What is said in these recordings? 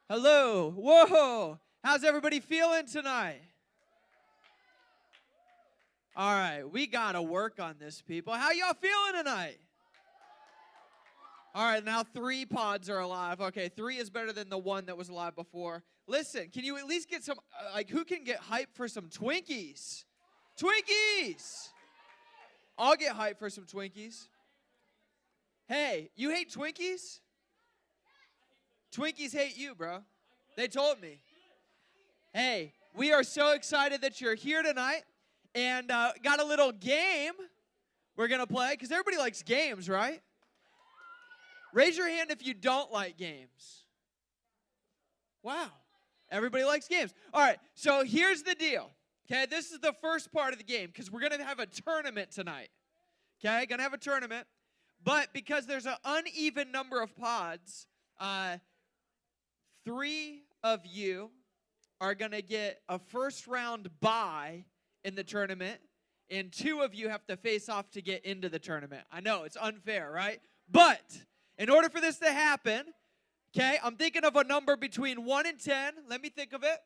Hello. Whoa. How's everybody feeling tonight? All right, we got to work on this, people. How y'all feeling tonight? All right, now 3 pods are alive. Okay, 3 is better than the 1 that was alive before. Listen, can you at least get some, who can get hyped for some Twinkies? Twinkies! I'll get hyped for some Twinkies. Hey, you hate Twinkies? Twinkies hate you, bro. They told me. Hey, we are so excited that you're here tonight and got a little game we're going to play because everybody likes games, right? Raise your hand if you don't like games. Wow. Everybody likes games. All right, so here's the deal. Okay, this is the first part of the game because we're going to have a tournament tonight. Okay, going to have a tournament. But because there's an uneven number of pods, 3 of you are going to get a first round bye in the tournament, and 2 of you have to face off to get into the tournament. I know, it's unfair, right? But in order for this to happen, okay, I'm thinking of a number between 1 and 10. Let me think of it.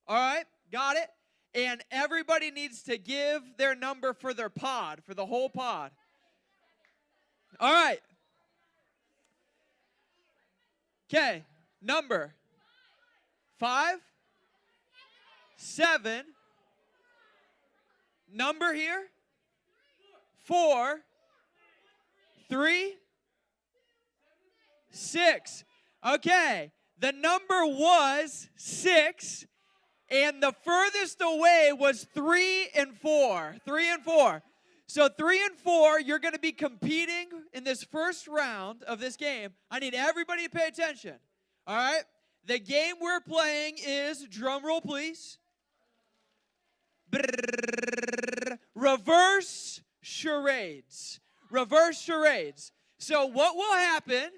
All right, got it? And everybody needs to give their number for their pod, for the whole pod. All right. Okay, number 5, 7, number here, 4, 3, 6. Okay, the number was 6, and the furthest away was 3 and 4. 3 and 4. So 3 and 4, you're going to be competing in this first round of this game. I need everybody to pay attention. All right? The game we're playing is, drum roll please, reverse charades. Reverse charades. So what will happen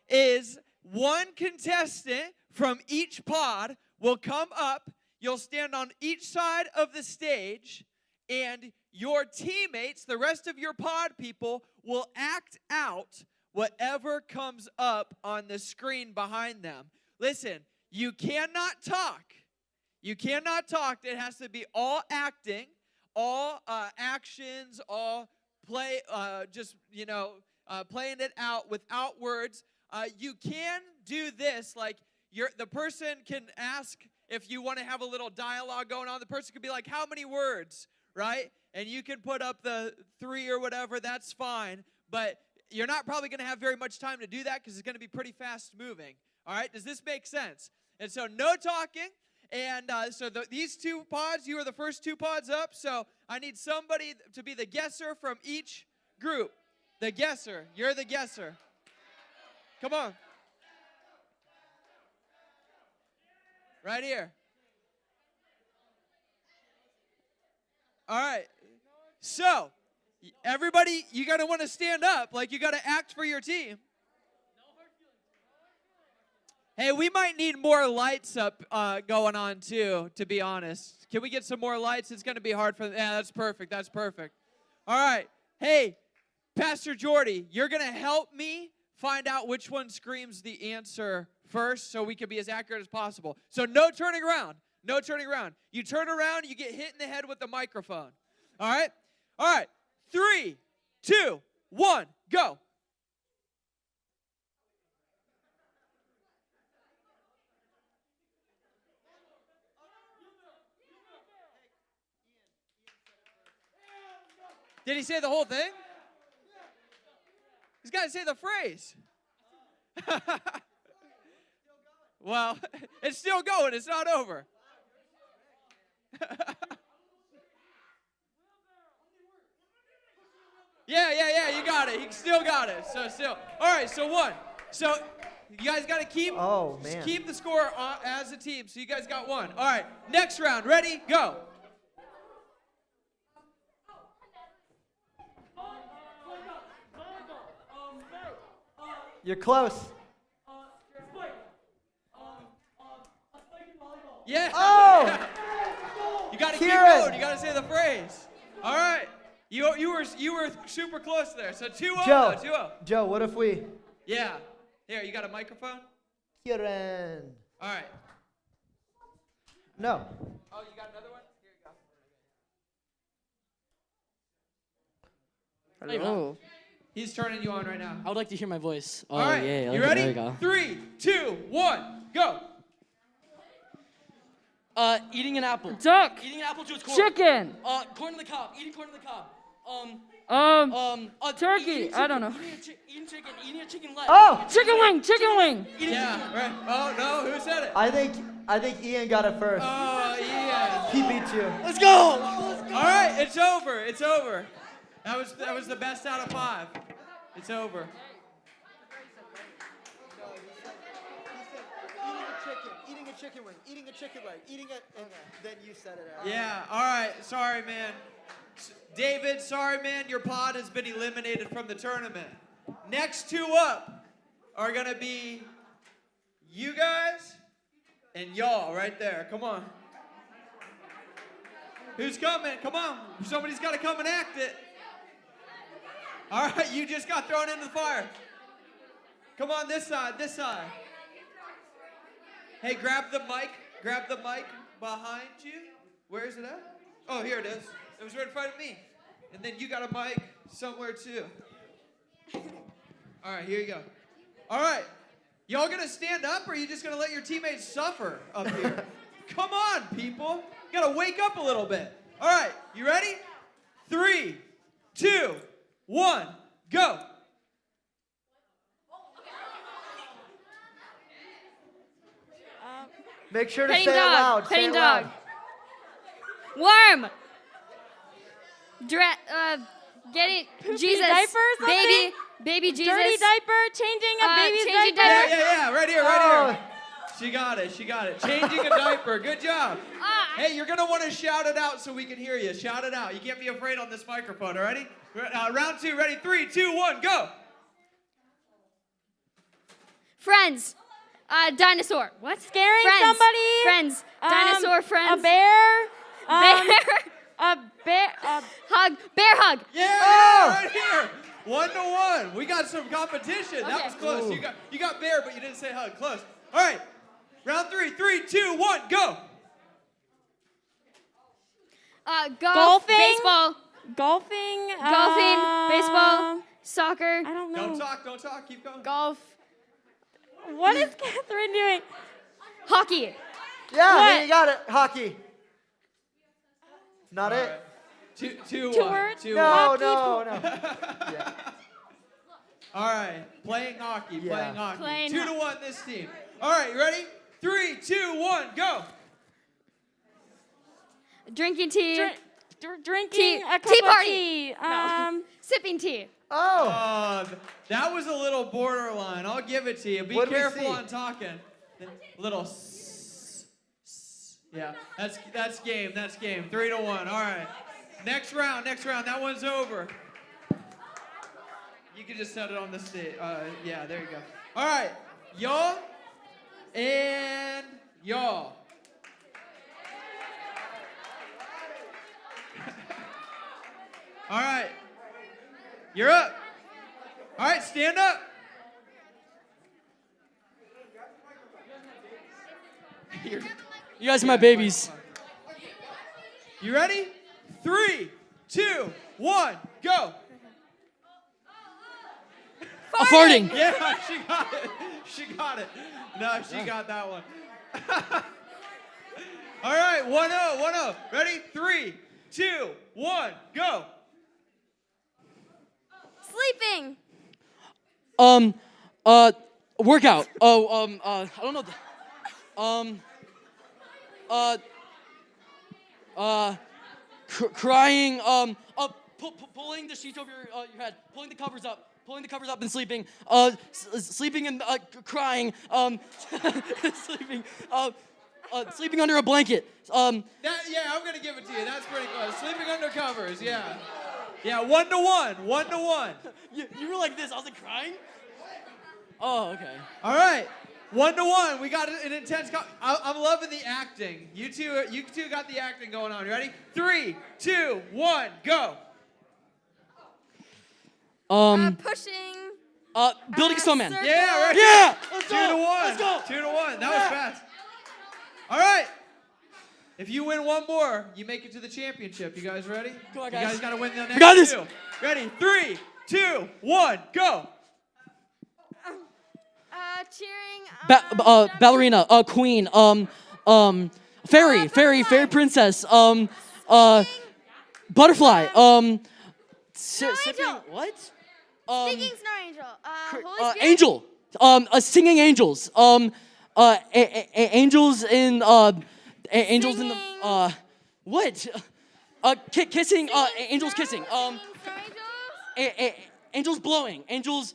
is one contestant from each pod will come up. You'll stand on each side of the stage, and your teammates, the rest of your pod people, will act out whatever comes up on the screen behind them. Listen, you cannot talk. You cannot talk. It has to be all acting, all actions, all play, playing it out without words. You can do this, like the person can ask if you want to have a little dialogue going on. The person could be like, how many words, right? And you can put up the 3 or whatever, that's fine. But you're not probably going to have very much time to do that because it's going to be pretty fast moving. All right, does this make sense? And so no talking. And these 2 pods, you are the first 2 pods up. So I need somebody to be the guesser from each group. The guesser. You're the guesser. Come on. Right here. All right. So, everybody, you got to want to stand up. Like, you got to act for your team. Hey, we might need more lights up going on, too, to be honest. Can we get some more lights? It's going to be hard for... Yeah, that's perfect. That's perfect. All right. Hey, Pastor Jordy, you're going to help me find out which one screams the answer first so we can be as accurate as possible. So no turning around. No turning around. You turn around, you get hit in the head with the microphone. All right? All right. 3, 2, 1, go. Did he say the whole thing? He's got to say the phrase. Well, it's still going. It's not over. Yeah, you got it. You still got it. So still. All right, so 1. So you guys got to keep the score as a team. So you guys got 1. All right, next round. Ready? Go. You're close. Yeah. Oh! You got to keep going. You got to say the phrase. All right. You were super close there. So 2-0. Joe. 2-0. Joe, what if we? Yeah. Here, you got a microphone? Kieran. All right. No. Oh, you got another one? Here you go. Hello. He's turning you on right now. I would like to hear my voice. Oh, All right. yeah. You There ready? we go. 3, 2, 1, go. Eating an apple. Duck. Eating an apple to its core. Chicken. Corn on the cob. Eating corn on the cob. Turkey. I don't know. Eating chicken. Eating a chicken leg. Oh! Chicken wing. Chicken wing. Yeah, right. Oh, no. Who said it? I think Ian got it first. Oh, yeah. He beat you. Let's go. All right. It's over. It's over. That was the best out of 5. It's over. Eating a chicken wing, eating a chicken leg, eating it, and then you said it out. Yeah. All right. Sorry, man. David, sorry, man. Your pod has been eliminated from the tournament. Next 2 up are going to be you guys and y'all right there. Come on. Who's coming? Come on. Somebody's got to come and act it. All right. You just got thrown into the fire. Come on, this side, this side. Hey, grab the mic behind you. Where is it at? Oh, here it is. It was right in front of me. And then you got a mic somewhere too. All right, here you go. All right. Y'all gonna stand up or are you just gonna let your teammates suffer up here? Come on, people. You gotta wake up a little bit. All right, you ready? 3, 2, 1, go. Make sure to Petting say it dog. loud. Say Petting it dog. loud. Worm. Getting Jesus. diaper or Baby Jesus. Dirty diaper. Changing a baby's changing diaper. Yeah, right here, Oh. right here. She got it. Changing a diaper. Good job. Hey, you're going to want to shout it out so we can hear you. Shout it out. You can't be afraid on this microphone, all righty? Round 2, ready? 3, 2, 1, go. Friends. Dinosaur. What? Scaring Friends. somebody. Friends. Dinosaur friends. A bear. Bear. A bear. Hug. Bear hug. Yeah, right here. 1 to 1. We got some competition. That Okay. was close. Ooh. You got bear, but you didn't say hug. Close. All right. Round 3, 3, 2, 1, go. Golf. Golfing. Baseball. Golfing. Baseball. Soccer. I don't know. Don't talk. Keep going. Golf. What is Catherine doing? Hockey. Yeah, What? you got it. Hockey. Not it. Right. Two, Two one. words? 2, No, 1. no. Yeah. All right. Playing hockey. Yeah. Playing hockey. Playing 2 to 1 this team. All right. You ready? 3, 2, 1, go. Drinking tea. Drinking a cup Tea of party. tea. No. Sipping tea. Oh. That was a little borderline. I'll give it to you. Be What'd we careful see? on talking. Little. Yeah, that's game. 3 to 1. All right. Next round. That one's over. You can just set it on the stage. Yeah, there you go. All right, y'all and y'all. All right, you're up. All right, stand up. You guys are my babies. You ready? 3, 2, 1, go. Farting. Yeah, she got it. No, she got that one. All right, 1-0. Ready? 3, 2, 1, go. Sleeping. Workout. I don't know. Crying. Pulling the sheets over your head. Pulling the covers up and sleeping. Sleeping and crying. Sleeping. Sleeping under a blanket. Yeah, I'm gonna give it to you. That's pretty close. Sleeping under covers. Yeah. Yeah, 1 to 1. 1 to 1. You were like this. I was like crying. Oh, okay. All right. 1 to 1. We got an intense. I'm loving the acting. You two got the acting going on. You ready? 3, 2, 1, go. Pushing. Building a snowman. circle. Yeah, right. Yeah. Let's 2 go. to 1. Let's go. 2 All right. If you win one more, you make it to the championship. You guys ready? Come on, You guys. guys got to win the next got this. two. Ready? 3, 2, 1, go. Cheering. Ballerina, queen, fairy princess, butterfly, angel. what? Speaking snow angel. Holy Spirit. Angel, singing angels, angels in, angels in the, Singing. what? Kissing, angels kissing, Snow angels. angels blowing, angels,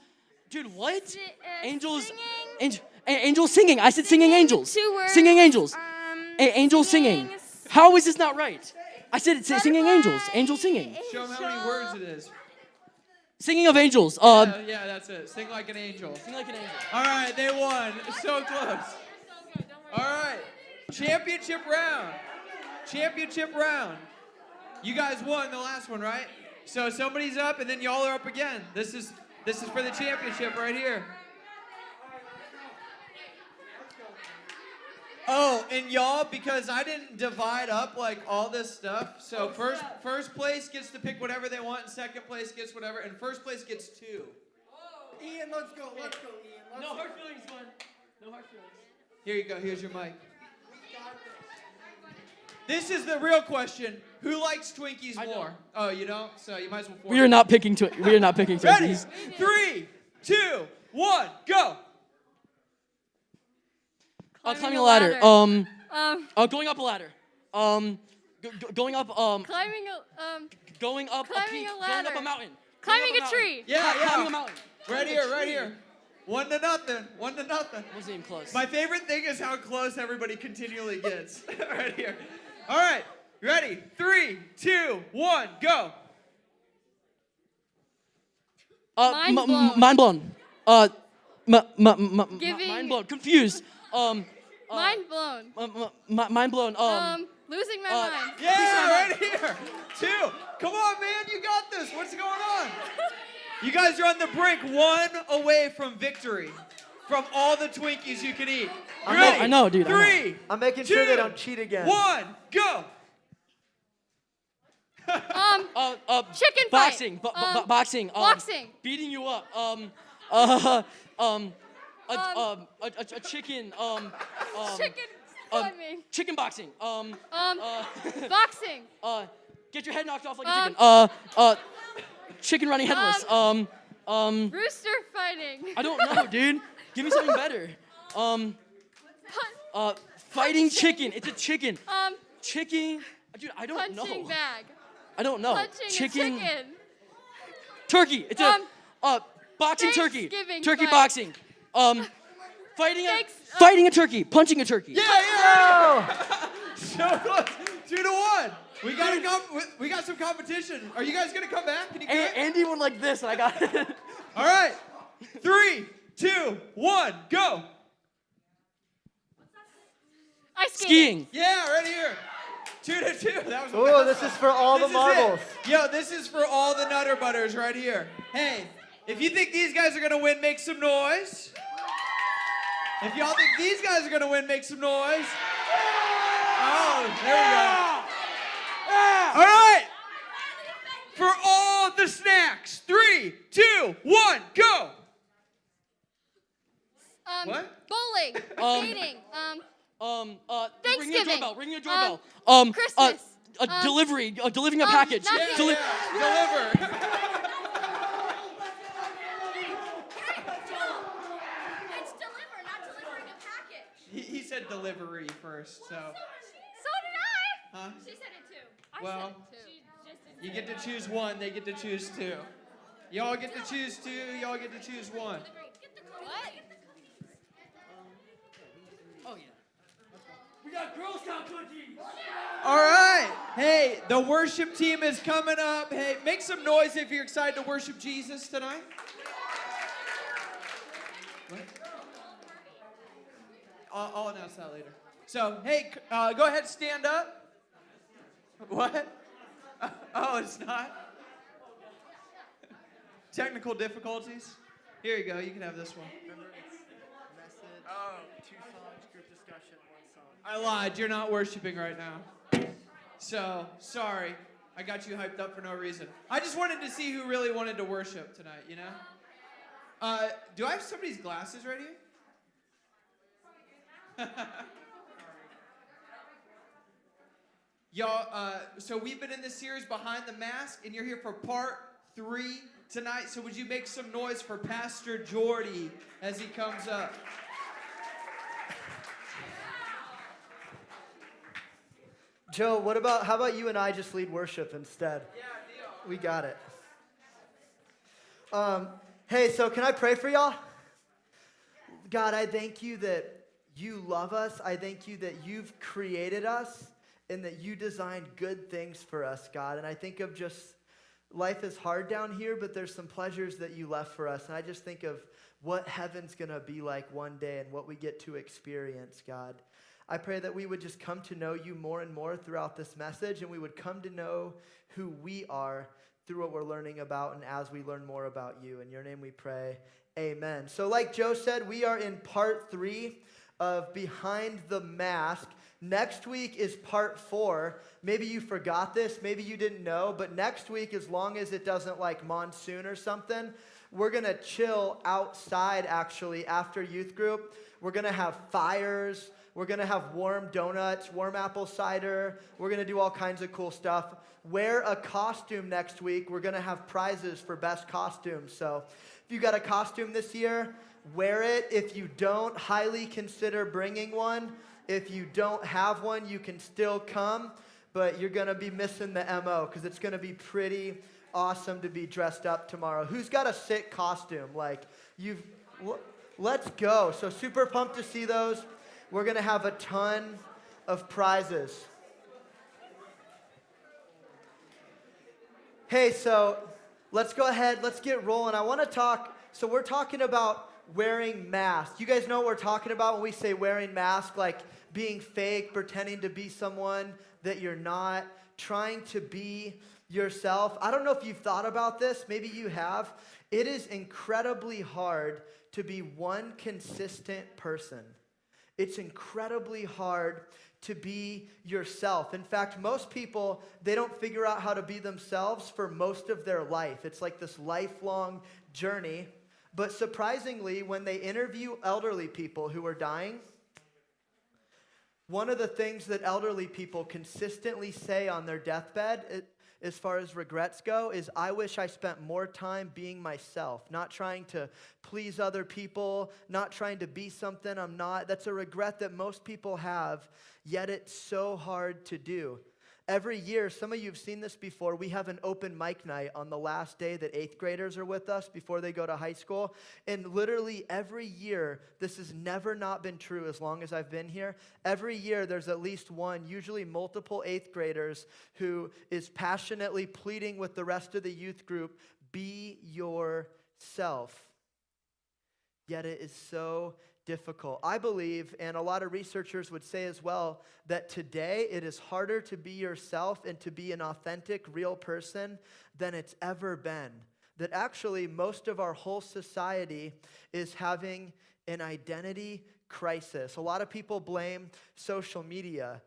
dude, what? Angels, Singing. angels singing. I said singing angels. 2 words. Singing angels. Angels singing. How is this not right? I said it's singing angels. Angels singing. Show them how many words it is. Singing of angels. Yeah, that's it. Sing like an angel. Sing like an angel. All right, they won. So close. All right, championship round. Championship round. You guys won the last one, right? So somebody's up, and then y'all are up again. This is for the championship right here. Oh, and y'all, because I didn't divide up like all this stuff, so first place gets to pick whatever they want, and second place gets whatever, and first place gets 2. Ian, let's go, Ian. No hard feelings, bud. No hard feelings. Here you go. Here's your mic. This is the real question. Who likes Twinkies more? Oh, you don't? So you might as well forfeit. We are not picking Twinkies. Ready? 3, 2, 1, go. Climbing a ladder. Going up a ladder. Going up. Climbing Going up a peak. Going up a mountain. climbing Going a up tree. Yeah, Climbing a yeah. mountain. Right here. 1-0. 1-0. Wasn't even close. My favorite thing is how close everybody continually gets. Right here. All right. Ready? 3, 2, 1, go. Mind blown. Mind blown. Giving- Mind blown. Confused. Mind blown. Mind blown. Losing my mind. Yeah, right here. 2. Come on, man. You got this. What's going on? You guys are on the brink, 1 away from victory. From all the Twinkies you can eat. Ready? I know, dude. 3, I'm making sure they don't cheat again. 1, go. Chicken fight. Boxing. Boxing. Boxing. Beating you up. A chicken. Chicken climbing. Chicken boxing. Boxing. Get your head knocked off like a chicken. Chicken running headless. Rooster fighting. I don't know, dude. Give me something better. Fighting chicken. It's a chicken. Chicken. Dude, I don't know. Punching bag. I don't know. Punching Chicken. a chicken. Turkey. It's a boxing turkey. Thanksgiving Turkey fight. boxing. Fighting Thanks- fighting a turkey. Punching a turkey. Yeah. So close. 2 to 1. We got some competition. Are you guys gonna come back? Can you come back? Andy went like this, and I got it. All right. 3, 2, 1, go. Ice skating. Skiing. Yeah, right here. 2 to 2. That was. Oh, this is for all the This is marbles. it. Yo, this is for all the Nutter Butters right here. Hey, if you think these guys are gonna win, make some noise. If y'all think these guys are gonna win, make some noise. Oh, there we go. All right. For all the snacks, 3, 2, 1, go. What? Bowling. Skating. Ringing a Thanksgiving. doorbell. Ringing a doorbell. Christmas. Delivery. Delivering a package. nothing. Deliver. It's deliver, not delivering a package. He said delivery first, so. So did I. Huh? She said it too. Well, She just didn't you get to choose 1, they get to choose 2. Y'all get to choose 2, y'all get to choose 1. What? Oh yeah. We got Girl Scout cookies. All right. Hey, the worship team is coming up. Hey, make some noise if you're excited to worship Jesus tonight. What? I'll announce that later. So, hey, go ahead, stand up. What? Oh, it's not? Technical difficulties? Here you go. You can have this one. Remember, it's message, 2 songs, group discussion. crush it one song. I lied. You're not worshiping right now. So, sorry. I got you hyped up for no reason. I just wanted to see who really wanted to worship tonight, you know? Do I have somebody's glasses ready? Y'all, so we've been in this series Behind the Mask, and you're here for part 3 tonight. So would you make some noise for Pastor Jordy as he comes up? Joe, how about you and I just lead worship instead? Yeah, deal. We got it. Hey, so can I pray for y'all? God, I thank you that you love us. I thank you that you've created us and that you designed good things for us, God. And I think of just life is hard down here, but there's some pleasures that you left for us. And I just think of what heaven's going to be like one day and what we get to experience, God. I pray that we would just come to know you more and more throughout this message, and we would come to know who we are through what we're learning about and as we learn more about you. In your name we pray, amen. So like Joe said, we are in part 3 of Behind the Mask. Next week is part 4. Maybe you forgot this, maybe you didn't know, but next week, as long as it doesn't like monsoon or something, we're going to chill outside actually after youth group. We're going to have fires. We're going to have warm donuts, warm apple cider. We're going to do all kinds of cool stuff. Wear a costume next week. We're going to have prizes for best costumes. So if you got a costume this year, wear it. If you don't, highly consider bringing one. If you don't have one, you can still come, but you're going to be missing the MO because it's going to be pretty awesome to be dressed up tomorrow. Who's got a sick costume? Let's go. So super pumped to see those. We're going to have a ton of prizes. Hey, so let's go ahead. Let's get rolling. I want to talk. So we're talking about wearing masks. You guys know what we're talking about when we say wearing masks, like being fake, pretending to be someone that you're not, trying to be yourself. I don't know if you've thought about this. Maybe you have. It is incredibly hard to be one consistent person. It's incredibly hard to be yourself. In fact, most people, they don't figure out how to be themselves for most of their life. It's like this lifelong journey. But surprisingly, when they interview elderly people who are dying, one of the things that elderly people consistently say on their deathbed, as far as regrets go, is I wish I spent more time being myself, not trying to please other people, not trying to be something I'm not. That's a regret that most people have, yet it's so hard to do. Every year, some of you have seen this before, we have an open mic night on the last day that 8th graders are with us before they go to high school. And literally every year, this has never not been true as long as I've been here. Every year, there's at least one, usually multiple 8th graders, who is passionately pleading with the rest of the youth group, be yourself. Yet it is so difficult. I believe, and a lot of researchers would say as well, that today it is harder to be yourself and to be an authentic, real person than it's ever been. That actually most of our whole society is having an identity crisis. A lot of people blame social media.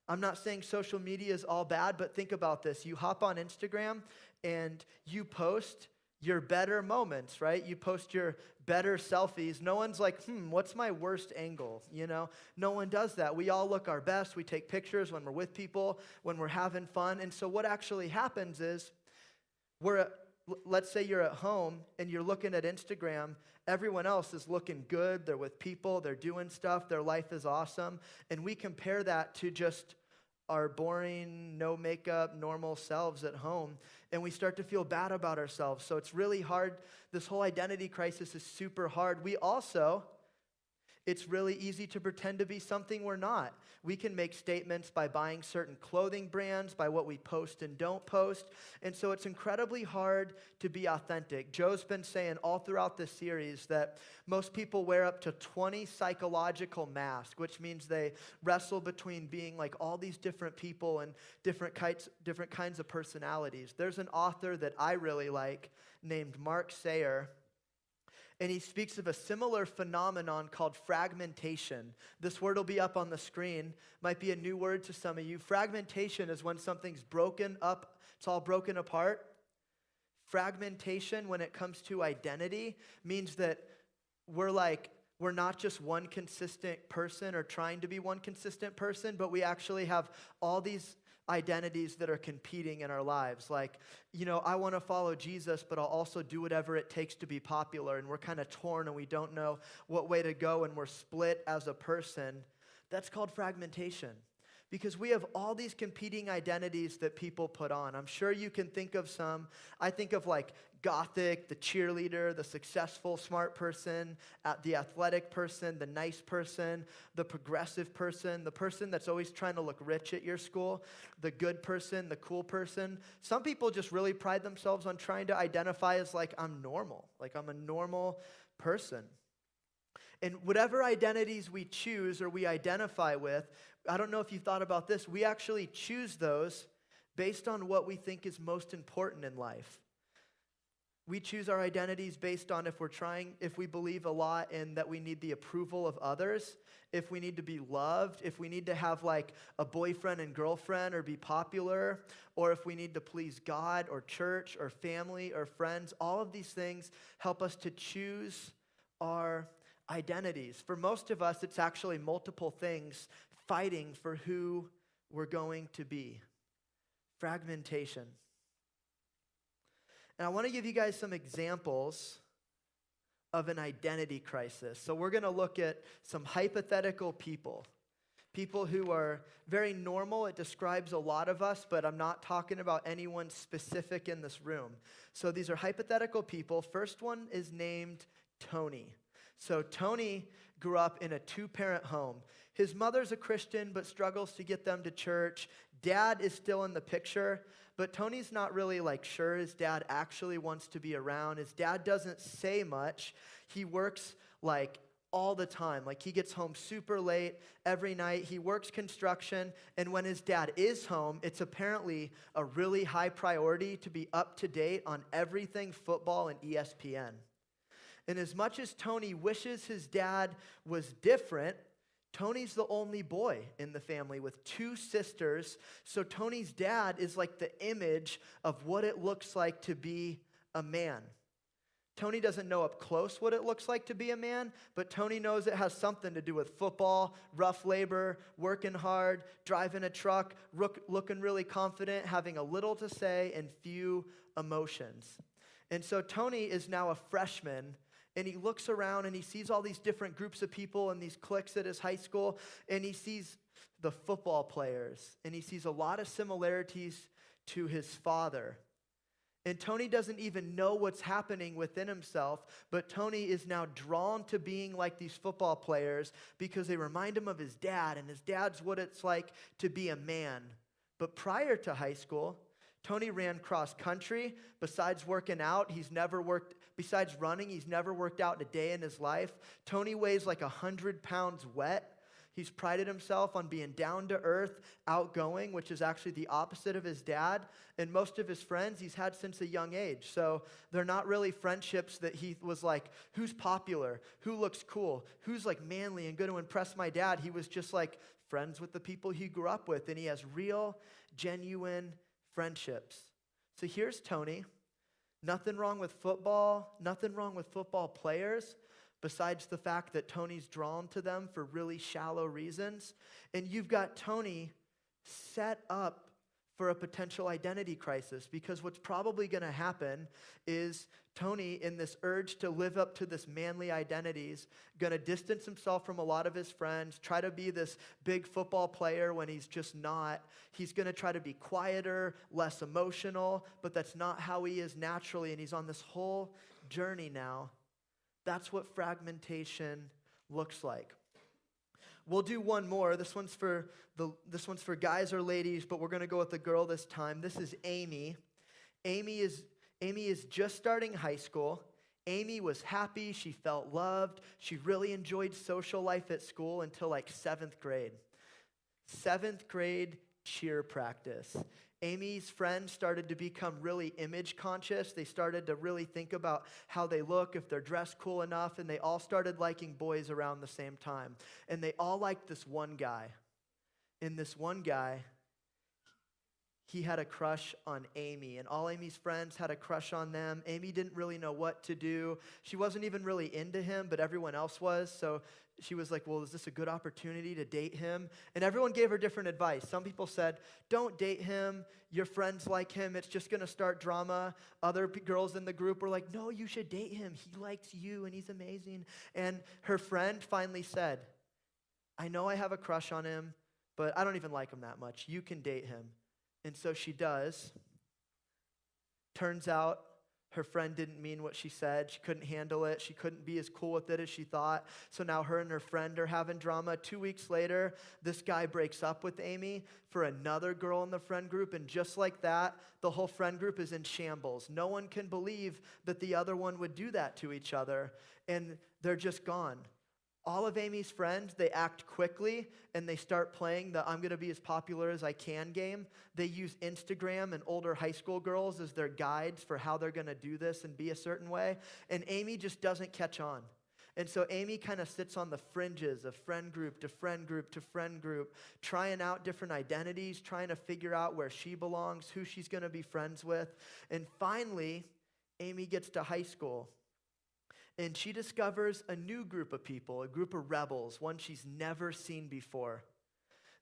I'm not saying social media is all bad, but think about this. You hop on Instagram and you post your better moments, right? You post your better selfies. No one's like, what's my worst angle? You know, no one does that. We all look our best. We take pictures when we're with people, when we're having fun. And so what actually happens is let's say you're at home and you're looking at Instagram. Everyone else is looking good. They're with people. They're doing stuff. Their life is awesome. And we compare that to just our boring, no makeup, normal selves at home, and we start to feel bad about ourselves. So it's really hard. This whole identity crisis is super hard. It's really easy to pretend to be something we're not. We can make statements by buying certain clothing brands, by what we post and don't post. And so it's incredibly hard to be authentic. Joe's been saying all throughout this series that most people wear up to 20 psychological masks, which means they wrestle between being like all these different people and different kinds of personalities. There's an author that I really like named Mark Sayer. And he speaks of a similar phenomenon called fragmentation. This word will be up on the screen. Might be a new word to some of you. Fragmentation is when something's broken up, it's all broken apart. Fragmentation, when it comes to identity, means that we're not just one consistent person or trying to be one consistent person, but we actually have all these identities that are competing in our lives. Like, I want to follow Jesus, but I'll also do whatever it takes to be popular. And we're kind of torn and we don't know what way to go and we're split as a person. That's called fragmentation. Because we have all these competing identities that people put on. I'm sure you can think of some. I think of like gothic, the cheerleader, the successful, smart person, the athletic person, the nice person, the progressive person, the person that's always trying to look rich at your school, the good person, the cool person. Some people just really pride themselves on trying to identify as like, I'm normal, like I'm a normal person. And whatever identities we choose or we identify with, I don't know if you've thought about this, we actually choose those based on what we think is most important in life. We choose our identities based on if we believe a lot in that we need the approval of others, if we need to be loved, if we need to have like a boyfriend and girlfriend or be popular, or if we need to please God or church or family or friends. All of these things help us to choose our identities. For most of us, it's actually multiple things fighting for who we're going to be. Fragmentation. And I want to give you guys some examples of an identity crisis. So we're going to look at some hypothetical people who are very normal. It describes a lot of us, but I'm not talking about anyone specific in this room. So these are hypothetical people. First one is named Tony. So Tony grew up in a 2-parent home. His mother's a Christian, but struggles to get them to church. Dad is still in the picture, but Tony's not really sure his dad actually wants to be around. His dad doesn't say much. He works all the time. He gets home super late every night. He works construction, and when his dad is home, it's apparently a really high priority to be up to date on everything football and ESPN. And as much as Tony wishes his dad was different, Tony's the only boy in the family with 2 sisters. So Tony's dad is like the image of what it looks like to be a man. Tony doesn't know up close what it looks like to be a man, but Tony knows it has something to do with football, rough labor, working hard, driving a truck, looking really confident, having a little to say, and few emotions. And so Tony is now a freshman, and he looks around and he sees all these different groups of people and these cliques at his high school, and he sees the football players, and he sees a lot of similarities to his father. And Tony doesn't even know what's happening within himself, but Tony is now drawn to being like these football players because they remind him of his dad, and his dad's what it's like to be a man. But prior to high school, Tony ran cross country. Besides running, he's never worked out a day in his life. Tony weighs 100 pounds wet. He's prided himself on being down to earth, outgoing, which is actually the opposite of his dad. And most of his friends he's had since a young age. So they're not really friendships that he was who's popular, who looks cool, who's manly and going to impress my dad. He was just friends with the people he grew up with. And he has real, genuine friendships. So here's Tony. Nothing wrong with football, nothing wrong with football players, besides the fact that Tony's drawn to them for really shallow reasons. And you've got Tony set up for a potential identity crisis, because what's probably going to happen is Tony, in this urge to live up to this manly identities, going to distance himself from a lot of his friends, try to be this big football player when he's just not. He's going to try to be quieter, less emotional, but that's not how he is naturally, and he's on this whole journey now. That's what fragmentation looks like. We'll do one more. This one's for guys or ladies, but we're going to go with the girl this time. This is Amy. Amy is just starting high school. Amy was happy. She felt loved. She really enjoyed social life at school until 7th grade. 7th grade cheer practice. Amy's friends started to become really image conscious. They started to really think about how they look, if they're dressed cool enough, and they all started liking boys around the same time. And they all liked this one guy. And this one guy, he had a crush on Amy, and all Amy's friends had a crush on them. Amy didn't really know what to do. She wasn't even really into him, but everyone else was, so she was like, well, is this a good opportunity to date him? And everyone gave her different advice. Some people said, don't date him. Your friends like him. It's just going to start drama. Other girls in the group were like, no, you should date him. He likes you, and he's amazing. And her friend finally said, I know I have a crush on him, but I don't even like him that much. You can date him. And so she does. Turns out her friend didn't mean what she said. She couldn't handle it. She couldn't be as cool with it as she thought. So now her and her friend are having drama. 2 weeks later, this guy breaks up with Amy for another girl in the friend group. And just like that, the whole friend group is in shambles. No one can believe that the other one would do that to each other. And they're just gone. All of Amy's friends, they act quickly, and they start playing the I'm going to be as popular as I can game. They use Instagram and older high school girls as their guides for how they're going to do this and be a certain way. And Amy just doesn't catch on. And so Amy kind of sits on the fringes of friend group to friend group to friend group, trying out different identities, trying to figure out where she belongs, who she's going to be friends with. And finally, Amy gets to high school. And she discovers a new group of people, a group of rebels, one she's never seen before.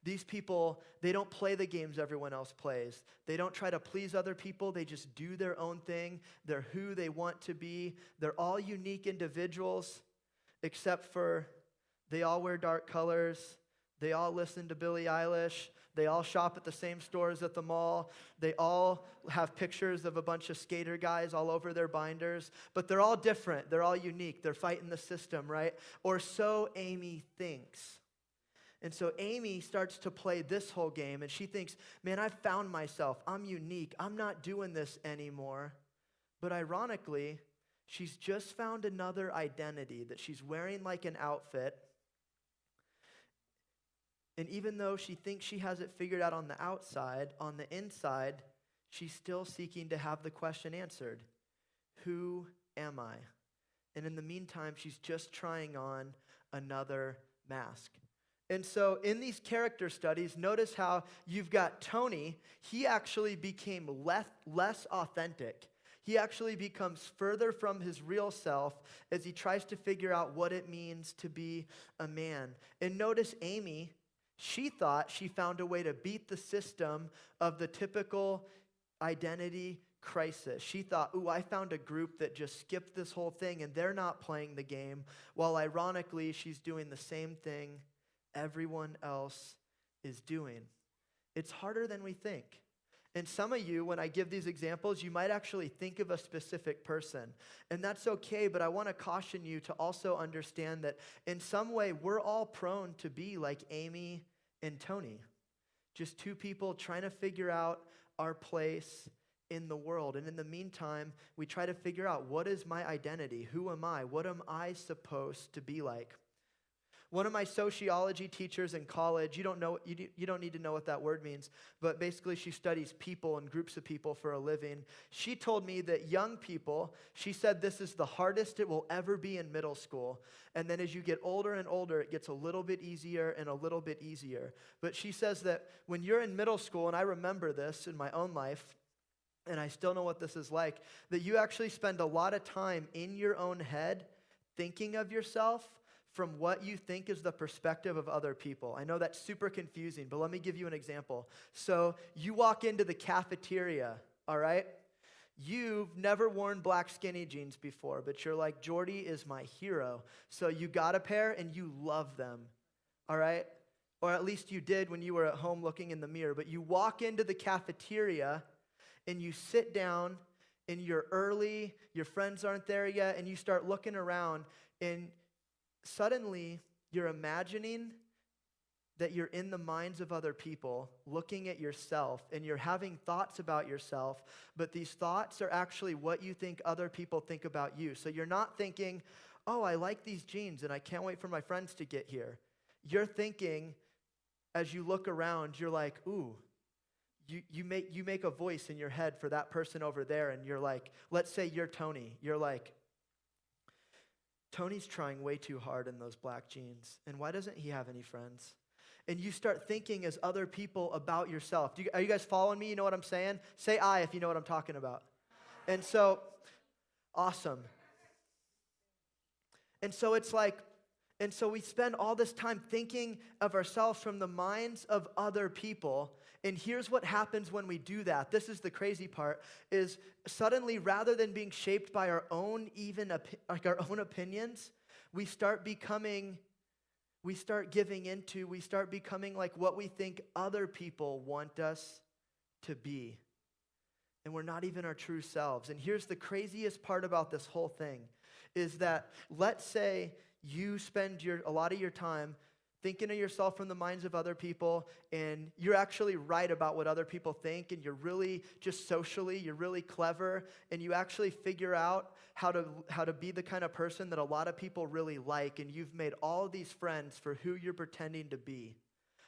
These people, they don't play the games everyone else plays. They don't try to please other people. They just do their own thing. They're who they want to be. They're all unique individuals, except for they all wear dark colors. They all listen to Billie Eilish. They all shop at the same stores at the mall. They all have pictures of a bunch of skater guys all over their binders. But they're all different. They're all unique. They're fighting the system, right? Or so Amy thinks. And so Amy starts to play this whole game, and she thinks, man, I've found myself. I'm unique. I'm not doing this anymore. But ironically, she's just found another identity that she's wearing like an outfit. And even though she thinks she has it figured out on the outside, on the inside, she's still seeking to have the question answered. Who am I? And in the meantime, she's just trying on another mask. And so in these character studies, notice how you've got Tony. He actually became less authentic. He actually becomes further from his real self as he tries to figure out what it means to be a man. And notice Amy. She thought she found a way to beat the system of the typical identity crisis. She thought, ooh, I found a group that just skipped this whole thing and they're not playing the game, while ironically, she's doing the same thing everyone else is doing. It's harder than we think. And some of you, when I give these examples, you might actually think of a specific person. And that's okay, but I want to caution you to also understand that in some way, we're all prone to be like Amy and Tony. Just two people trying to figure out our place in the world. And in the meantime, we try to figure out, what is my identity? Who am I? What am I supposed to be like? One of my sociology teachers in college, you don't need to know what that word means, but basically she studies people and groups of people for a living. She told me that young people, she said this is the hardest it will ever be in middle school. And then as you get older and older, it gets a little bit easier and a little bit easier. But she says that when you're in middle school, and I remember this in my own life, and I still know what this is like, that you actually spend a lot of time in your own head thinking of yourself from what you think is the perspective of other people. I know that's super confusing, but let me give you an example. So you walk into the cafeteria, all right? You've never worn black skinny jeans before, but you're like, Jordy is my hero. So you got a pair and you love them, all right? Or at least you did when you were at home looking in the mirror. But you walk into the cafeteria and you sit down and you're early, your friends aren't there yet, and you start looking around and suddenly, you're imagining that you're in the minds of other people, looking at yourself, and you're having thoughts about yourself, but these thoughts are actually what you think other people think about you. So you're not thinking, oh, I like these jeans, and I can't wait for my friends to get here. You're thinking, as you look around, you're like, ooh, you make a voice in your head for that person over there, and you're like, let's say you're Tony. You're like, Tony's trying way too hard in those black jeans, and why doesn't he have any friends? And you start thinking as other people about yourself. Are you guys following me? You know what I'm saying? Say I if you know what I'm talking about. And so, awesome. And so it's like, and so we spend all this time thinking of ourselves from the minds of other people. And here's what happens when we do that. This is the crazy part, is suddenly rather than being shaped by our own our own opinions, we start becoming like what we think other people want us to be. And we're not even our true selves. And here's the craziest part about this whole thing, is that let's say you spend a lot of your time thinking of yourself from the minds of other people, and you're actually right about what other people think, and you're really just socially, you're really clever, and you actually figure out how to be the kind of person that a lot of people really like, and you've made all these friends for who you're pretending to be.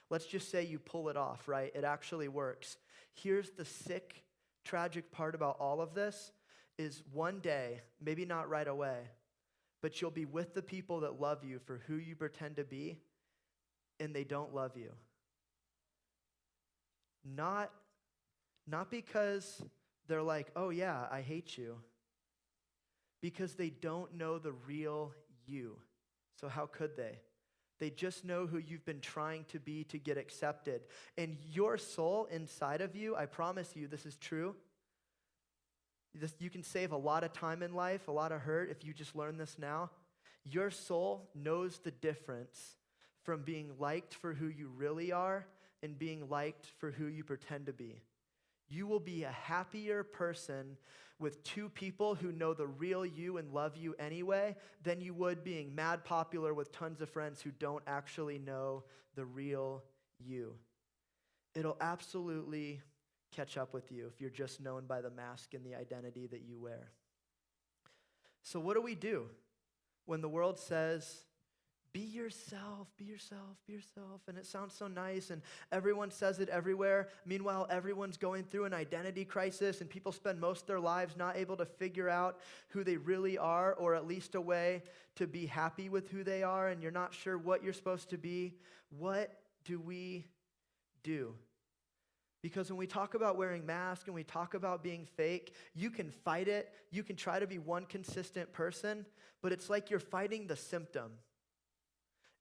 Let's just say you pull it off, right? It actually works. Here's the sick, tragic part about all of this, is one day, maybe not right away, but you'll be with the people that love you for who you pretend to be, and they don't love you. Not because they're like, oh yeah, I hate you. Because they don't know the real you. So how could they? They just know who you've been trying to be to get accepted. And your soul inside of you, I promise you this is true. You can save a lot of time in life, a lot of hurt if you just learn this now. Your soul knows the difference from being liked for who you really are and being liked for who you pretend to be. You will be a happier person with two people who know the real you and love you anyway than you would being mad popular with tons of friends who don't actually know the real you. It'll absolutely catch up with you if you're just known by the mask and the identity that you wear. So what do we do when the world says, be yourself, be yourself, be yourself, and it sounds so nice, and everyone says it everywhere. Meanwhile, everyone's going through an identity crisis, and people spend most of their lives not able to figure out who they really are, or at least a way to be happy with who they are, and you're not sure what you're supposed to be. What do we do? Because when we talk about wearing masks and we talk about being fake, you can fight it. You can try to be one consistent person, but it's like you're fighting the symptom.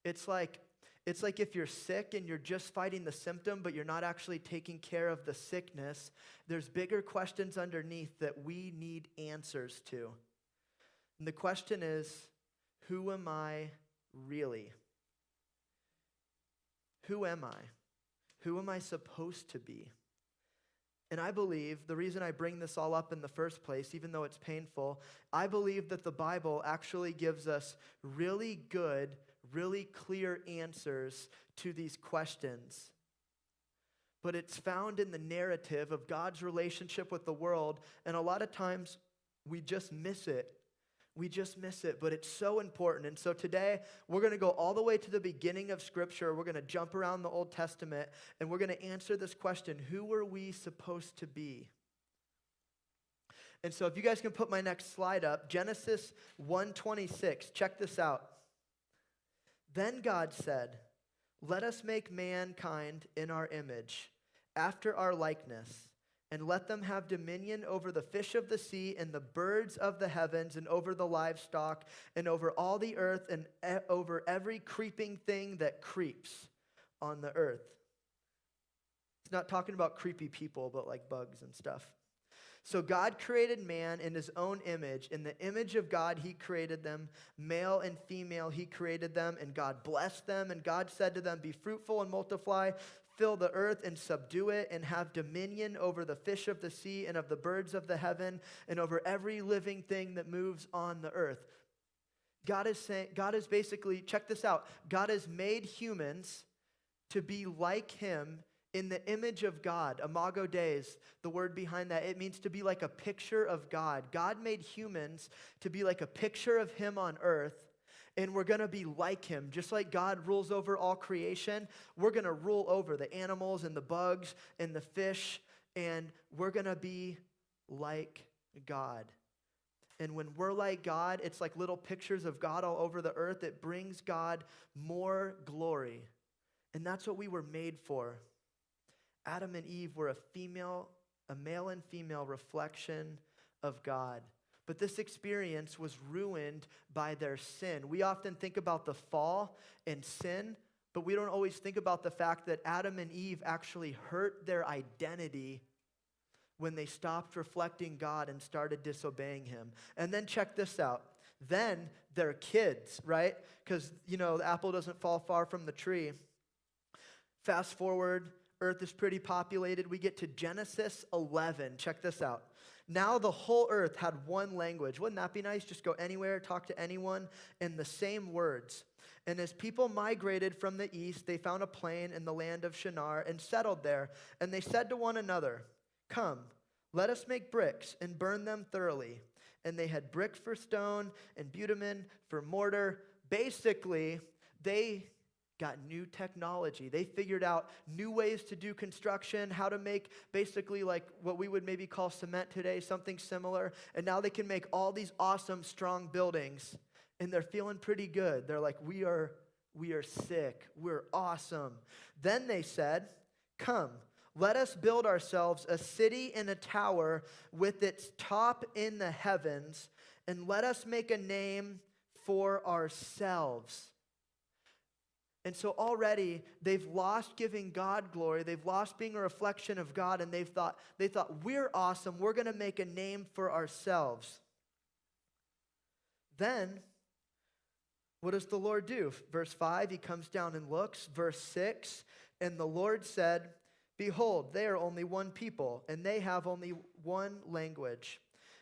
It's like if you're sick and you're just fighting the symptom, but you're not actually taking care of the sickness. There's bigger questions underneath that we need answers to. And the question is, who am I really? Who am I? Who am I supposed to be? And I believe, the reason I bring this all up in the first place, even though it's painful, I believe that the Bible actually gives us really good, really clear answers to these questions. But it's found in the narrative of God's relationship with the world, and a lot of times we just miss it. We just miss it, but it's so important. And so today, we're going to go all the way to the beginning of Scripture. We're going to jump around the Old Testament, and we're going to answer this question, who were we supposed to be? And so if you guys can put my next slide up, Genesis 1:26, check this out. Then God said, let us make mankind in our image, after our likeness, and let them have dominion over the fish of the sea and the birds of the heavens and over the livestock and over all the earth and over every creeping thing that creeps on the earth. It's not talking about creepy people, but like bugs and stuff. So God created man in his own image. In the image of God, he created them. Male and female, he created them. And God blessed them. And God said to them, be fruitful and multiply, fill the earth and subdue it, and have dominion over the fish of the sea and of the birds of the heaven and over every living thing that moves on the earth. God is basically, check this out, God has made humans to be like him in the image of God. Imago Dei, the word behind that, it means to be like a picture of God. God made humans to be like a picture of him on earth. and we're going to be like him. Just like God rules over all creation, we're going to rule over the animals and the bugs and the fish, and we're going to be like God. And when we're like God, it's like little pictures of God all over the earth. It brings God more glory. And that's what we were made for. Adam and Eve were a male and female reflection of God. But this experience was ruined by their sin. We often think about the fall and sin, but we don't always think about the fact that Adam and Eve actually hurt their identity when they stopped reflecting God and started disobeying him. And then check this out. Then their kids, right? Because, the apple doesn't fall far from the tree. Fast forward, earth is pretty populated. We get to Genesis 11. Check this out. Now the whole earth had one language. Wouldn't that be nice? Just go anywhere, talk to anyone in the same words. And as people migrated from the east, they found a plain in the land of Shinar and settled there. And they said to one another, "Come, let us make bricks and burn them thoroughly." And they had brick for stone and bitumen for mortar. Basically, they got new technology. They figured out new ways to do construction, how to make basically like what we would maybe call cement today, something similar. And now they can make all these awesome, strong buildings. And they're feeling pretty good. They're like, we are sick. We're awesome. Then they said, "Come, let us build ourselves a city and a tower with its top in the heavens, and let us make a name for ourselves." And so already they've lost giving God glory. They've lost being a reflection of God, and they thought, we're awesome. We're going to make a name for ourselves. Then, what does the Lord do? Verse 5, he comes down and looks. Verse 6, and the Lord said, "Behold, they are only one people, and they have only one language.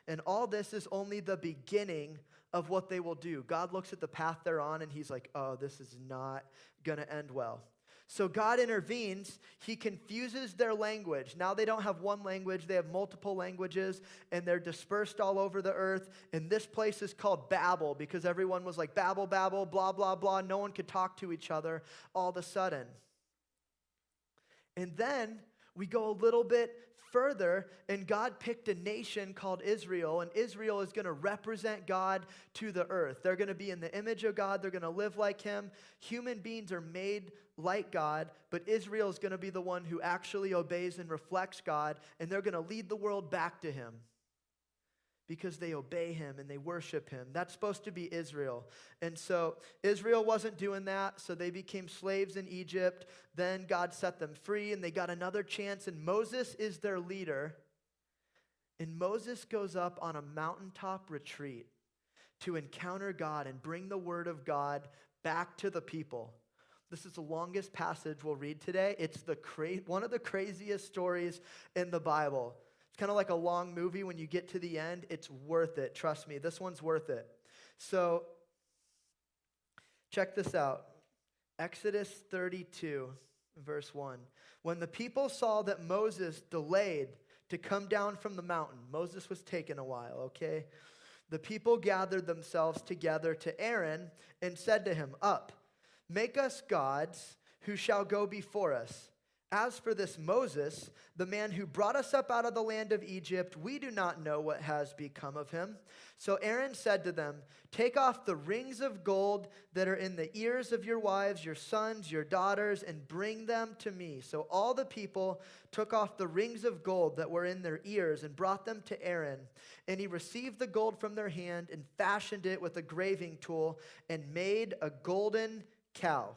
And all this is only the beginning of what they will do." God looks at the path they're on, and he's like, oh, this is not going to end well. So God intervenes. He confuses their language. Now they don't have one language. They have multiple languages, and they're dispersed all over the earth. And this place is called Babel because everyone was like, Babel, Babel, blah, blah, blah. No one could talk to each other all of a sudden. And then we go a little bit further, and God picked a nation called Israel, and Israel is going to represent God to the earth. They're going to be in the image of God. They're going to live like him. Human beings are made like God, but Israel is going to be the one who actually obeys and reflects God, and they're going to lead the world back to him because they obey him and they worship him. That's supposed to be Israel. And so Israel wasn't doing that, so they became slaves in Egypt. Then God set them free, and they got another chance, and Moses is their leader. And Moses goes up on a mountaintop retreat to encounter God and bring the word of God back to the people. This is the longest passage we'll read today. It's one of the craziest stories in the Bible. It's kind of like a long movie. When you get to the end, it's worth it. Trust me, this one's worth it. So, check this out. Exodus 32, verse 1. When the people saw that Moses delayed to come down from the mountain, Moses was taking a while, okay? The people gathered themselves together to Aaron and said to him, "Up, make us gods who shall go before us. As for this Moses, the man who brought us up out of the land of Egypt, we do not know what has become of him." So Aaron said to them, "Take off the rings of gold that are in the ears of your wives, your sons, your daughters, and bring them to me." So all the people took off the rings of gold that were in their ears and brought them to Aaron. And he received the gold from their hand and fashioned it with a graving tool and made a golden cow.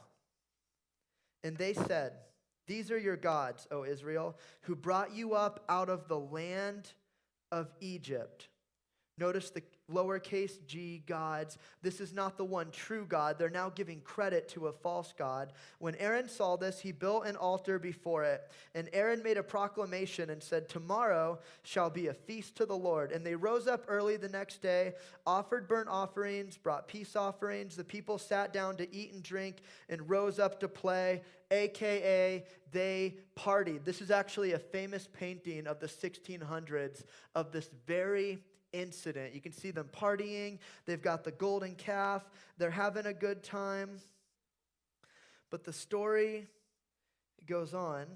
And they said, "These are your gods, O Israel, who brought you up out of the land of Egypt." Notice the lowercase g gods. This is not the one true God. They're now giving credit to a false god. When Aaron saw this, he built an altar before it. And Aaron made a proclamation and said, "Tomorrow shall be a feast to the Lord." And they rose up early the next day, offered burnt offerings, brought peace offerings. The people sat down to eat and drink and rose up to play, a.k.a. they partied. This is actually a famous painting of the 1600s of this very incident. You can see them partying. They've got the golden calf. They're having a good time. But the story goes on.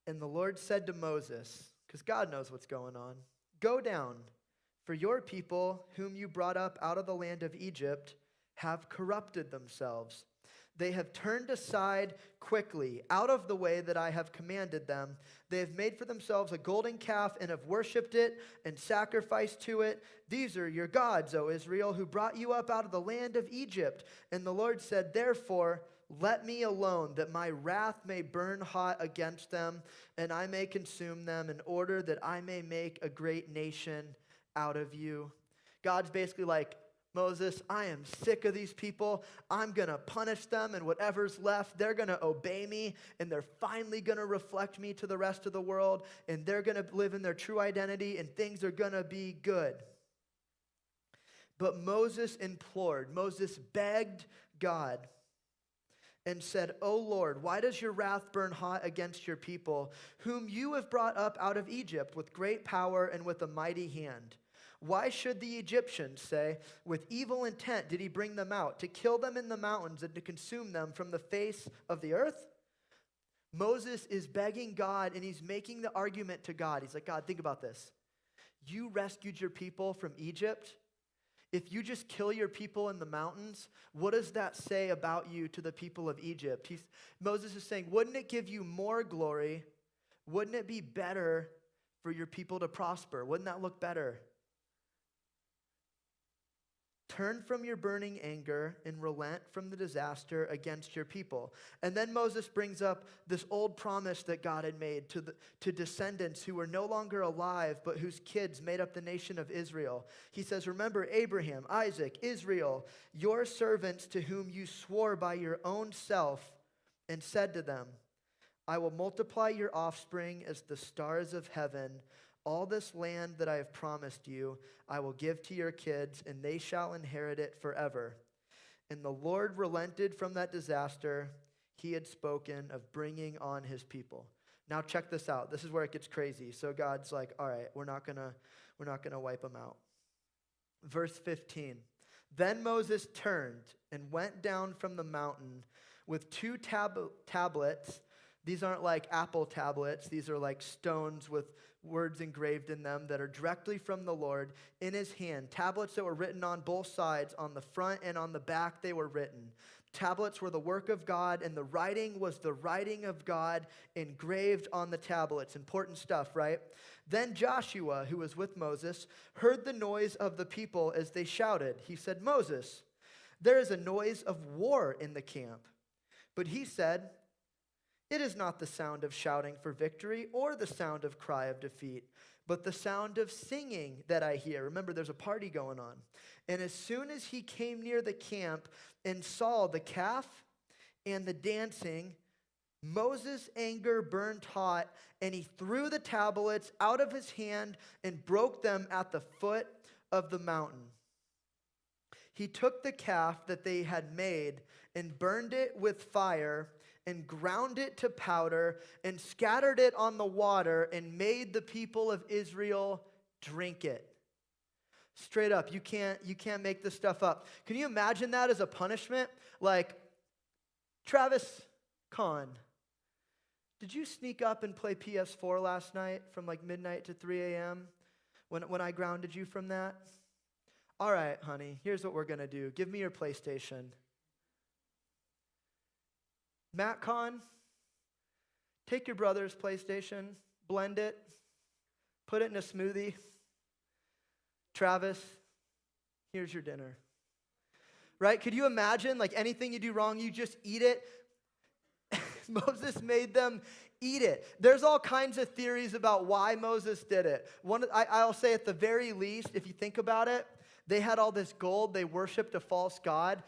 And the Lord said to Moses, because God knows what's going on, "Go down, for your people, whom you brought up out of the land of Egypt, have corrupted themselves. They have turned aside quickly out of the way that I have commanded them. They have made for themselves a golden calf and have worshipped it and sacrificed to it. These are your gods, O Israel, who brought you up out of the land of Egypt." And the Lord said, "Therefore, let me alone, that my wrath may burn hot against them, and I may consume them, in order that I may make a great nation out of you." God's basically like, Moses, I am sick of these people. I'm going to punish them, and whatever's left, they're going to obey me, and they're finally going to reflect me to the rest of the world, and they're going to live in their true identity, and things are going to be good. But Moses begged God and said, "O Lord, why does your wrath burn hot against your people, whom you have brought up out of Egypt with great power and with a mighty hand? Why should the Egyptians say, 'With evil intent did he bring them out, to kill them in the mountains and to consume them from the face of the earth?'" Moses is begging God, and he's making the argument to God. He's like, "God, think about this. You rescued your people from Egypt. If you just kill your people in the mountains, what does that say about you to the people of Egypt?" Moses is saying, wouldn't it give you more glory? Wouldn't it be better for your people to prosper? Wouldn't that look better? Turn from your burning anger and relent from the disaster against your people. And then Moses brings up this old promise that God had made to descendants who were no longer alive, but whose kids made up the nation of Israel. He says, "Remember Abraham, Isaac, Israel, your servants, to whom you swore by your own self, and said to them, 'I will multiply your offspring as the stars of heaven. All this land that I have promised you, I will give to your kids, and they shall inherit it forever.' And the Lord relented from that disaster he had spoken of bringing on his people." Now check this out. This is where it gets crazy. So God's like, all right, we're not gonna wipe them out. Verse 15. "Then Moses turned and went down from the mountain with two tablets." These aren't like apple tablets. These are like stones with words engraved in them that are directly from the Lord, in his hand. Tablets that were written on both sides. On the front and on the back they were written. Tablets were the work of God, and the writing was the writing of God engraved on the tablets. Important stuff, right? "Then Joshua, who was with Moses, heard the noise of the people as they shouted. He said, 'Moses, there is a noise of war in the camp.' But he said, 'It is not the sound of shouting for victory or the sound of cry of defeat, but the sound of singing that I hear.'" Remember, there's a party going on. "And as soon as he came near the camp and saw the calf and the dancing, Moses' anger burned hot, and he threw the tablets out of his hand and broke them at the foot of the mountain. He took the calf that they had made and burned it with fire and ground it to powder and scattered it on the water and made the people of Israel drink it." Straight up, you can't make this stuff up. Can you imagine that as a punishment? Like, Travis Kahn, did you sneak up and play PS4 last night from like midnight to 3 a.m. when I grounded you from that? All right, honey, here's what we're going to do. Give me your PlayStation. Matt Kahn, take your brother's PlayStation, blend it, put it in a smoothie. Travis, here's your dinner. Right? Could you imagine, like, anything you do wrong, you just eat it? Moses made them eat it. There's all kinds of theories about why Moses did it. I'll say at the very least, if you think about it, they had all this gold. They worshiped a false god.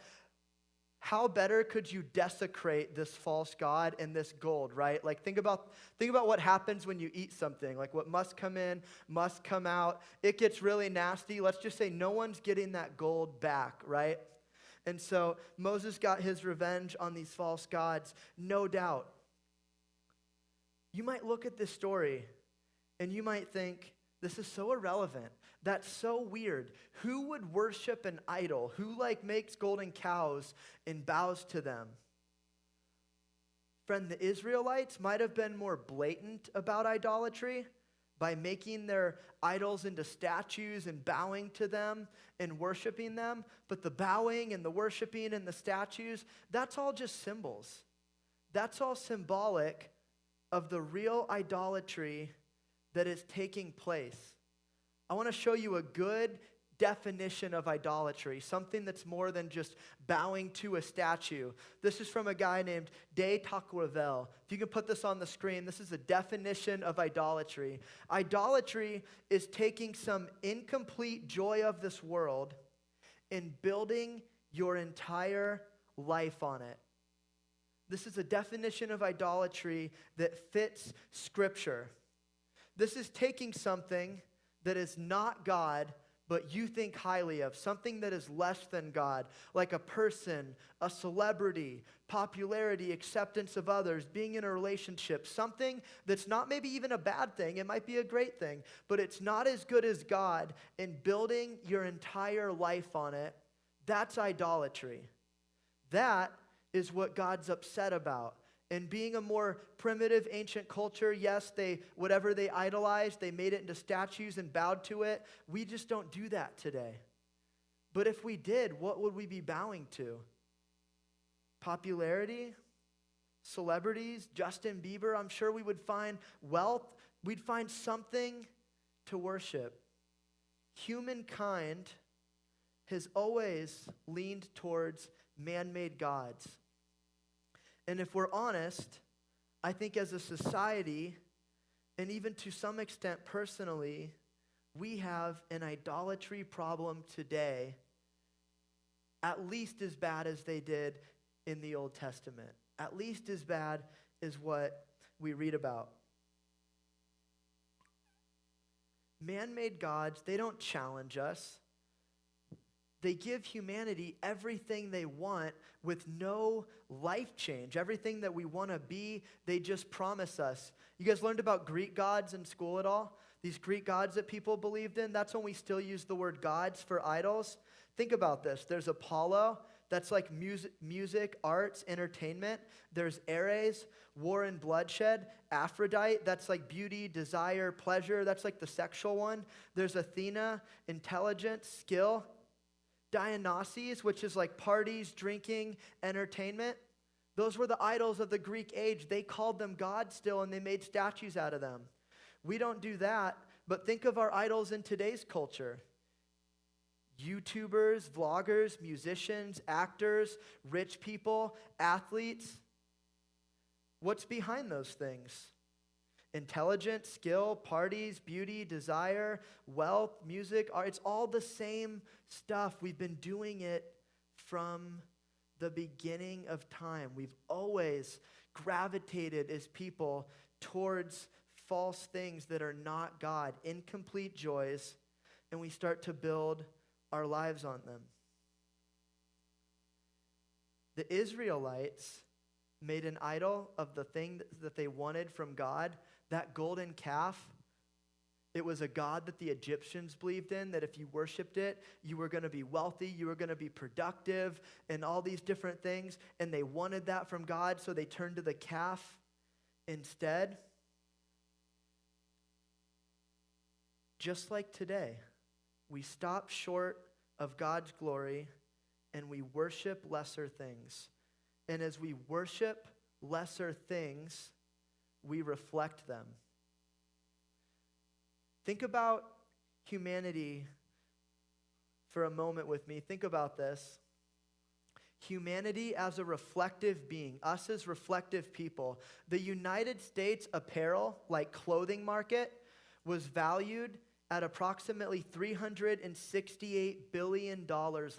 How better could you desecrate this false god and this gold, right? Like, think about what happens when you eat something. Like, what must come in, must come out. It gets really nasty. Let's just say no one's getting that gold back, right? And so Moses got his revenge on these false gods, no doubt. You might look at this story And you might think, this is so irrelevant. That's so weird. Who would worship an idol? Who makes golden cows and bows to them? Friend, the Israelites might have been more blatant about idolatry by making their idols into statues and bowing to them and worshiping them. But the bowing and the worshiping and the statues, that's all just symbols. That's all symbolic of the real idolatry that is taking place. I want to show you a good definition of idolatry, something that's more than just bowing to a statue. This is from a guy named De Tocqueville. If you can put this on the screen, this is a definition of idolatry. Idolatry is taking some incomplete joy of this world and building your entire life on it. This is a definition of idolatry that fits Scripture. This is taking something that is not God, but you think highly of, something that is less than God, like a person, a celebrity, popularity, acceptance of others, being in a relationship, something that's not maybe even a bad thing, it might be a great thing, but it's not as good as God, and building your entire life on it, that's idolatry. That is what God's upset about. And being a more primitive ancient culture, yes, whatever they idolized, they made it into statues and bowed to it. We just don't do that today. But if we did, what would we be bowing to? Popularity? Celebrities? Justin Bieber? I'm sure we would find wealth. We'd find something to worship. Humankind has always leaned towards man-made gods. And if we're honest, I think as a society, and even to some extent personally, we have an idolatry problem today, at least as bad as they did in the Old Testament. At least as bad as what we read about. Man-made gods, they don't challenge us. They give humanity everything they want with no life change. Everything that we want to be, they just promise us. You guys learned about Greek gods in school at all? These Greek gods that people believed in? That's when we still use the word gods for idols. Think about this. There's Apollo. That's like music, arts, entertainment. There's Ares, war and bloodshed. Aphrodite, that's like beauty, desire, pleasure. That's like the sexual one. There's Athena, intelligence, skill. Dionysus, which is like parties, drinking, entertainment. Those were the idols of the Greek age. They called them gods still, and they made statues out of them. We don't do that, but think of our idols in today's culture. YouTubers, vloggers, musicians, actors, rich people, athletes. What's behind those things? Intelligence, skill, parties, beauty, desire, wealth, music, art. It's all the same stuff. We've been doing it from the beginning of time. We've always gravitated as people towards false things that are not God, incomplete joys, and we start to build our lives on them. The Israelites made an idol of the thing that they wanted from God. That golden calf, it was a god that the Egyptians believed in, that if you worshiped it, you were going to be wealthy, you were going to be productive, and all these different things. And they wanted that from God, so they turned to the calf instead. Just like today, we stop short of God's glory and we worship lesser things. And as we worship lesser things, we reflect them. Think about humanity for a moment with me. Think about this. Humanity as a reflective being, us as reflective people. The United States apparel, like clothing market, was valued at approximately $368 billion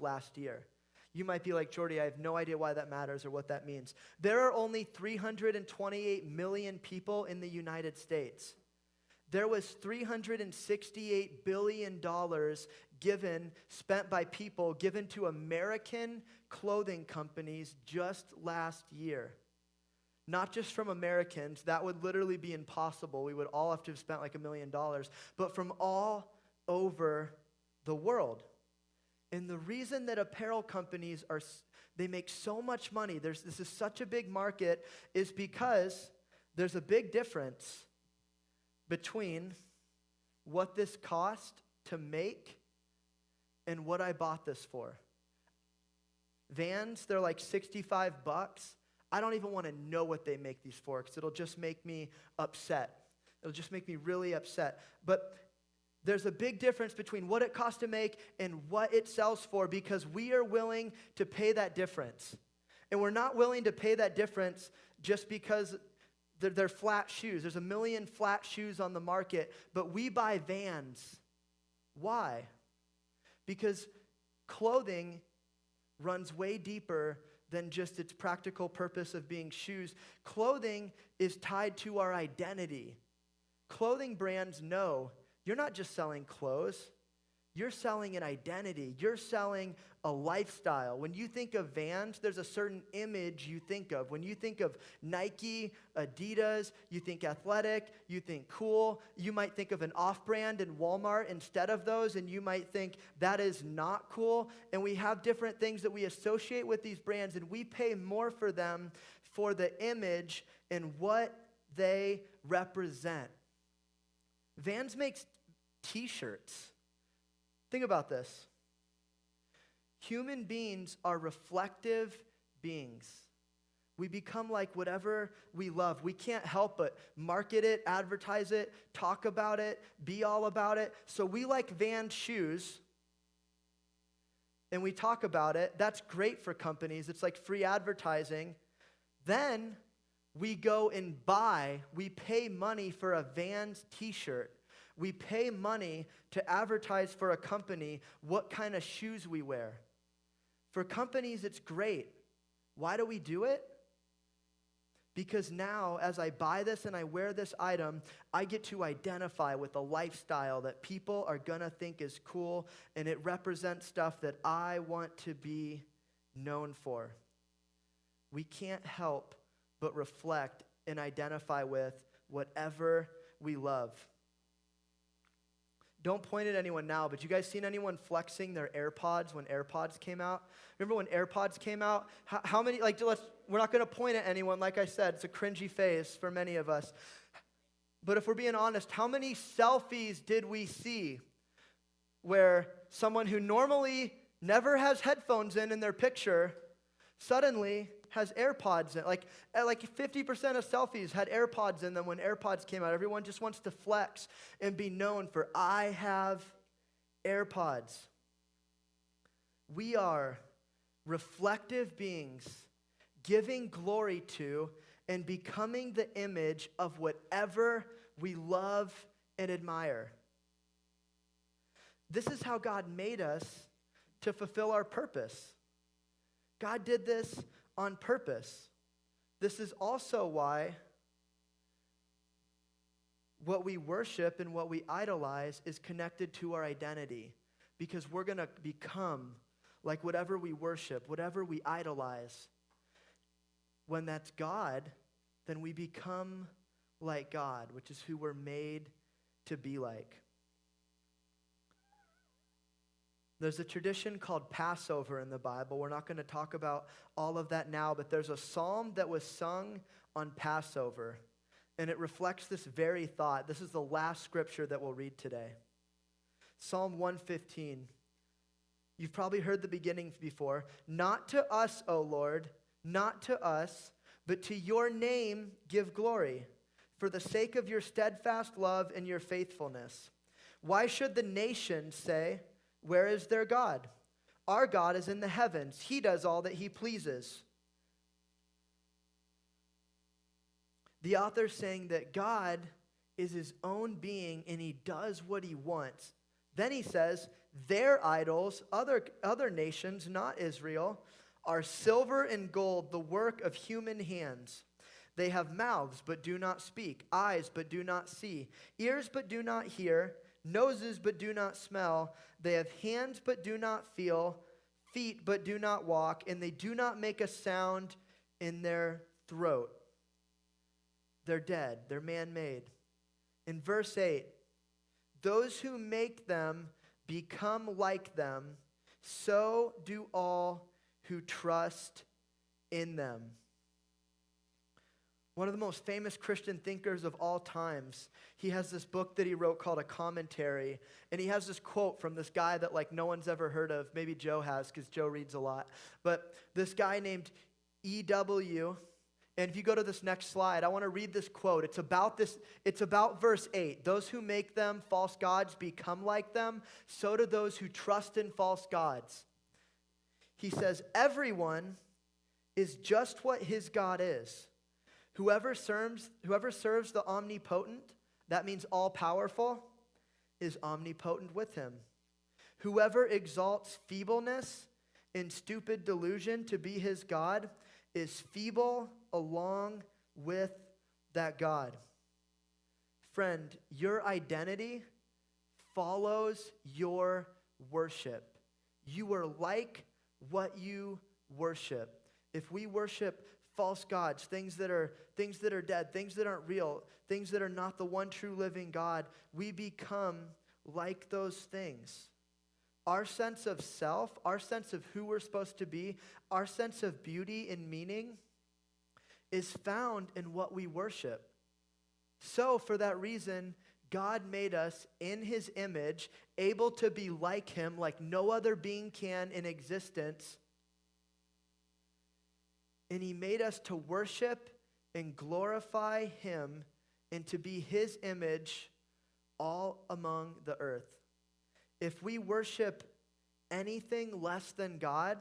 last year. You might be like, Jordy, I have no idea why that matters or what that means. There are only 328 million people in the United States. There was $368 billion spent by people, given to American clothing companies just last year. not just from Americans. That would literally be impossible. We would all have to have spent like $1 million, but from all over the world. And the reason that apparel companies they make so much money, this is such a big market, is because there's a big difference between what this cost to make and what I bought this for. Vans, they're like $65. I don't even want to know what they make these for because it'll just make me upset. It'll just make me really upset. But there's a big difference between what it costs to make and what it sells for because we are willing to pay that difference. And we're not willing to pay that difference just because they're flat shoes. There's 1 million flat shoes on the market, but we buy Vans. Why? Because clothing runs way deeper than just its practical purpose of being shoes. Clothing is tied to our identity. Clothing brands know you're not just selling clothes, you're selling an identity. You're selling a lifestyle. When you think of Vans, there's a certain image you think of. When you think of Nike, Adidas, you think athletic, you think cool. You might think of an off-brand in Walmart instead of those, and you might think that is not cool. And we have different things that we associate with these brands, and we pay more for them for the image and what they represent. Vans makes t-shirts. Think about this. Human beings are reflective beings. We become like whatever we love. We can't help but market it, advertise it, talk about it, be all about it. So we like Vans shoes, and we talk about it. That's great for companies. It's like free advertising. Then we go and we pay money for a Vans t-shirt. We pay money to advertise for a company what kind of shoes we wear. For companies, it's great. Why do we do it? Because now, as I buy this and I wear this item, I get to identify with a lifestyle that people are going to think is cool, and it represents stuff that I want to be known for. We can't help but reflect and identify with whatever we love. Don't point at anyone now, but you guys seen anyone flexing their AirPods when AirPods came out? Remember when AirPods came out? How many, we're not going to point at anyone. Like I said, it's a cringy phase for many of us. But if we're being honest, how many selfies did we see where someone who normally never has headphones in their picture suddenly has AirPods in? Like 50% of selfies had AirPods in them when AirPods came out. Everyone just wants to flex and be known for, I have AirPods. We are reflective beings, giving glory to and becoming the image of whatever we love and admire. This is how God made us to fulfill our purpose. God did this on purpose. This is also why what we worship and what we idolize is connected to our identity, because we're going to become like whatever we worship, whatever we idolize. When that's God, then we become like God, which is who we're made to be like. There's a tradition called Passover in the Bible. We're not going to talk about all of that now, but there's a psalm that was sung on Passover, and it reflects this very thought. This is the last scripture that we'll read today. Psalm 115. You've probably heard the beginning before. Not to us, O Lord, not to us, but to your name give glory, for the sake of your steadfast love and your faithfulness. Why should the nations say, where is their God? Our God is in the heavens. He does all that he pleases. The author's saying that God is his own being and he does what he wants. Then he says, their idols, other nations, not Israel, are silver and gold, the work of human hands. They have mouths but do not speak, eyes but do not see, ears but do not hear, noses but do not smell. They have hands but do not feel, feet but do not walk, and they do not make a sound in their throat. they're dead, they're man-made. In verse 8, those who make them become like them, so do all who trust in them. One of the most famous Christian thinkers of all times, he has this book that he wrote called A Commentary, and he has this quote from this guy that like no one's ever heard of. Maybe Joe has, because Joe reads a lot. But this guy named E.W., and if you go to this next slide, I want to read this quote. It's about verse 8. Those who make them false gods become like them, so do those who trust in false gods. He says, everyone is just what his God is. Whoever serves the omnipotent, that means all-powerful, is omnipotent with him. Whoever exalts feebleness and stupid delusion to be his God is feeble along with that God. Friend, your identity follows your worship. You are like what you worship. If we worship false gods, things that are dead, things that aren't real, things that are not the one true living God, we become like those things. Our sense of self, our sense of who we're supposed to be, our sense of beauty and meaning is found in what we worship. So for that reason, God made us in his image, able to be like him, like no other being can in existence. And he made us to worship and glorify him and to be his image all among the earth. If we worship anything less than God,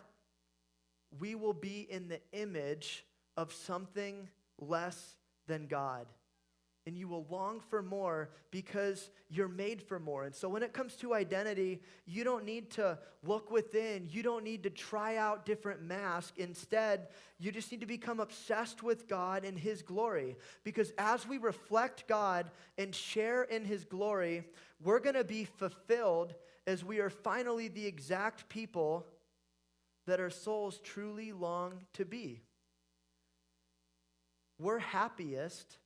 we will be in the image of something less than God. And you will long for more because you're made for more. And so when it comes to identity, you don't need to look within. You don't need to try out different masks. Instead, you just need to become obsessed with God and his glory. Because as we reflect God and share in his glory, we're going to be fulfilled as we are finally the exact people that our souls truly long to be. We're happiest,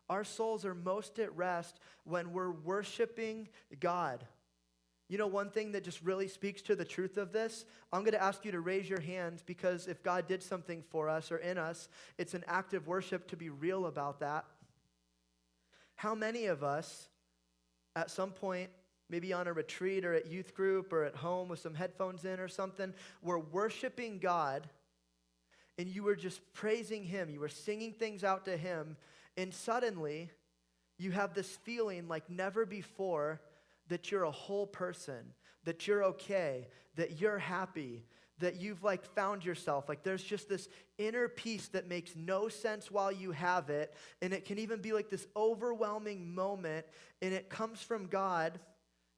our souls are most at rest when we're worshiping God. You know, one thing that just really speaks to the truth of this, I'm going to ask you to raise your hands because if God did something for us or in us, it's an act of worship to be real about that. How many of us, at some point, maybe on a retreat or at youth group or at home with some headphones in or something, were worshiping God and you were just praising him, you were singing things out to him, and suddenly you have this feeling like never before that you're a whole person, that you're okay, that you're happy, that you've like found yourself. Like there's just this inner peace that makes no sense while you have it, and it can even be like this overwhelming moment, and it comes from God.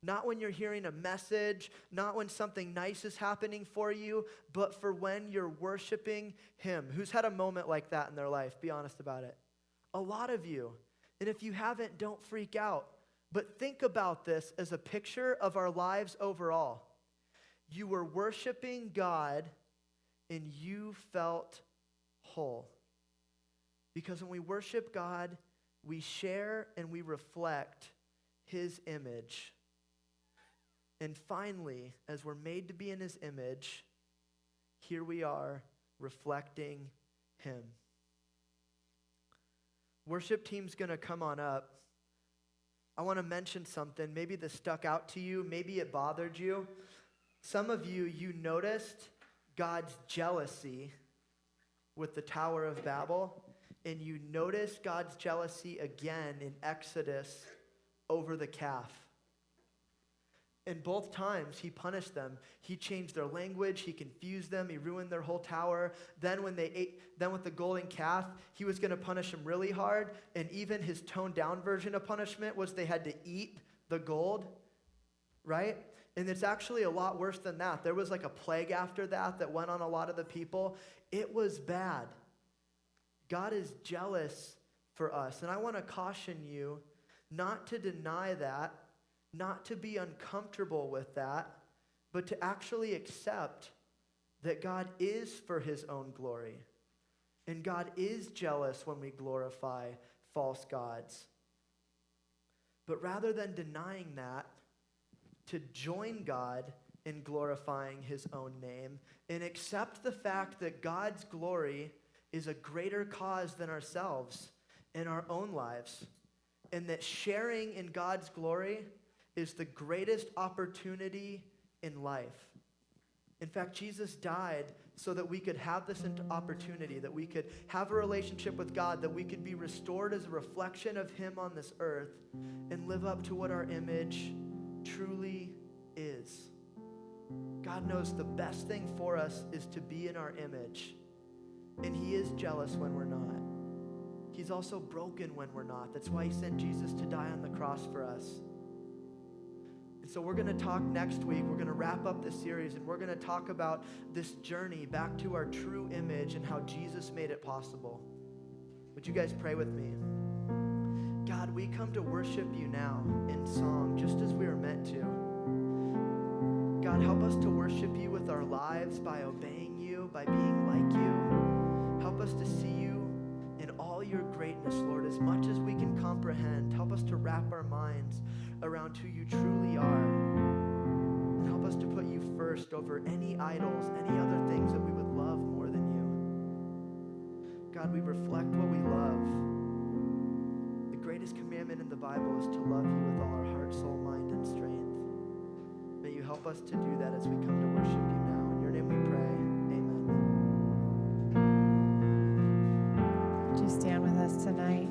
Not when you're hearing a message, not when something nice is happening for you, but for when you're worshiping him. Who's had a moment like that in their life? Be honest about it. A lot of you. And if you haven't, don't freak out. But think about this as a picture of our lives overall. You were worshiping God and you felt whole. Because when we worship God, we share and we reflect his image. And finally, as we're made to be in his image, here we are reflecting him. Worship team's going to come on up. I want to mention something. Maybe this stuck out to you. Maybe it bothered you. Some of you, you noticed God's jealousy with the Tower of Babel, and you noticed God's jealousy again in Exodus over the calf. And both times, he punished them. He changed their language. He confused them. He ruined their whole tower. Then with the golden calf, he was going to punish them really hard. And even his toned down version of punishment was they had to eat the gold, right? And it's actually a lot worse than that. There was like a plague after that went on a lot of the people. It was bad. God is jealous for us. And I want to caution you not to deny that, not to be uncomfortable with that, but to actually accept that God is for his own glory. And God is jealous when we glorify false gods. But rather than denying that, to join God in glorifying his own name and accept the fact that God's glory is a greater cause than ourselves in our own lives, and that sharing in God's glory is the greatest opportunity in life. In fact, Jesus died so that we could have this opportunity, that we could have a relationship with God, that we could be restored as a reflection of him on this earth and live up to what our image truly is. God knows the best thing for us is to be in our image, and he is jealous when we're not. He's also broken when we're not. That's why he sent Jesus to die on the cross for us. And so we're going to talk next week. We're going to wrap up this series, and we're going to talk about this journey back to our true image and how Jesus made it possible. Would you guys pray with me? God, we come to worship you now in song, just as we are meant to. God, help us to worship you with our lives by obeying you, by being like you. Help us to see you in all your greatness, Lord, as much as we can comprehend. Help us to wrap our minds around who you truly are. And help us to put you first over any idols, any other things that we would love more than you. God, we reflect what we love. The greatest commandment in the Bible is to love you with all our heart, soul, mind, and strength. May you help us to do that as we come to worship you now. In your name we pray. Amen. Would you stand with us tonight?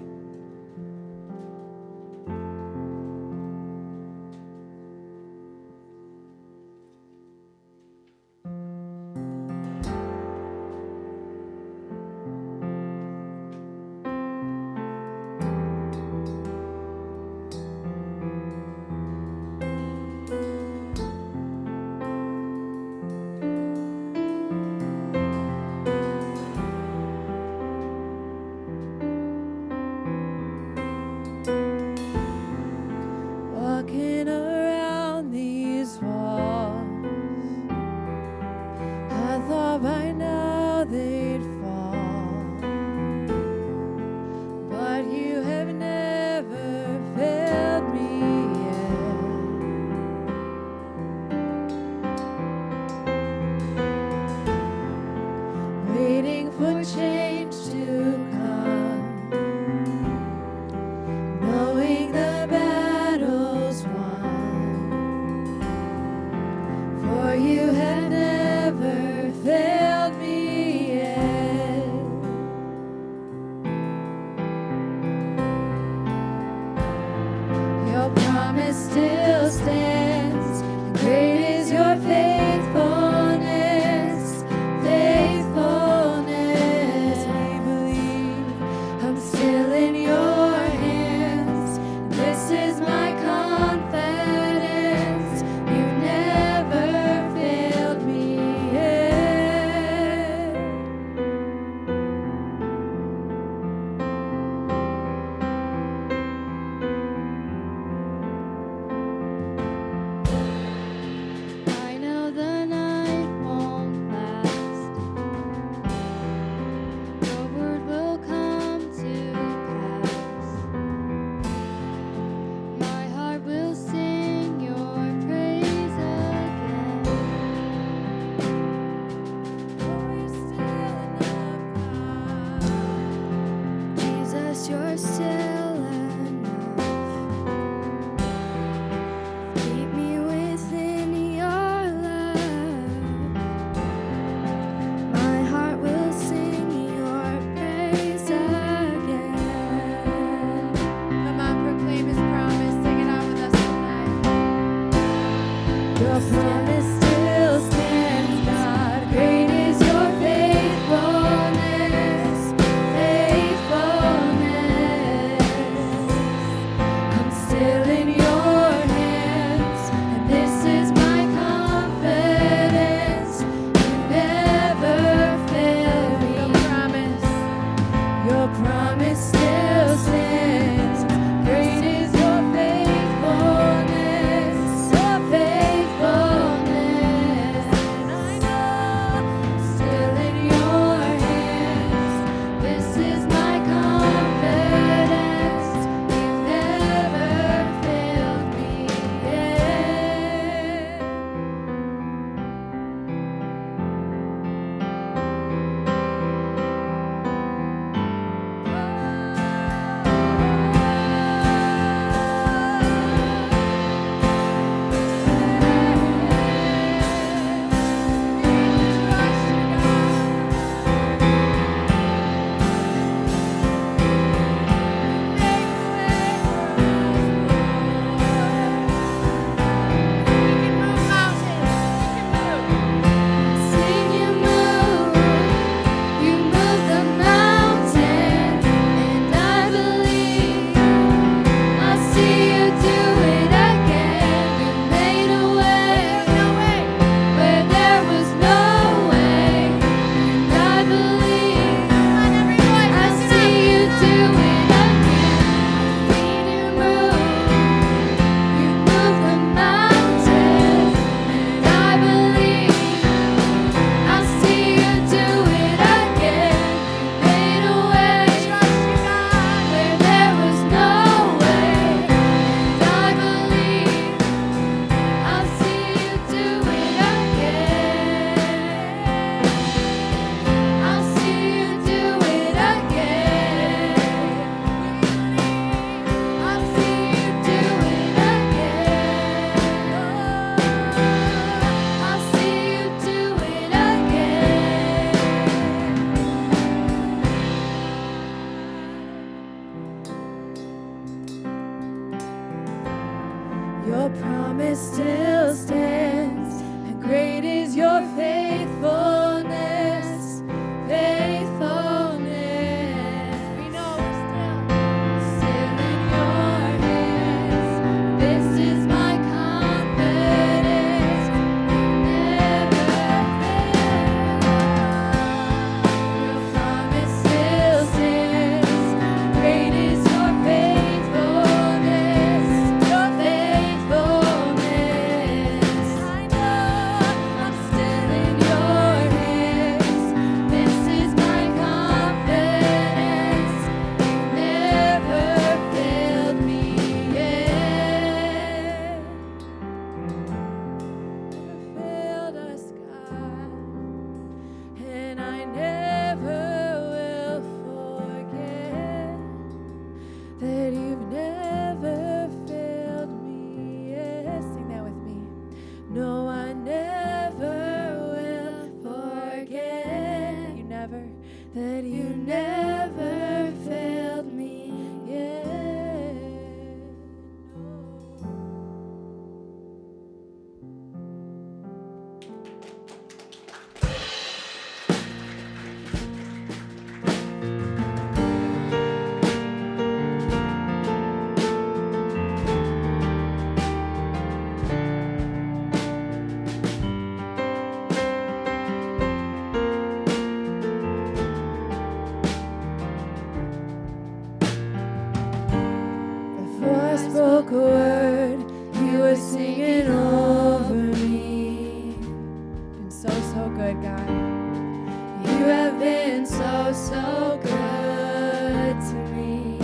been so, so good to me.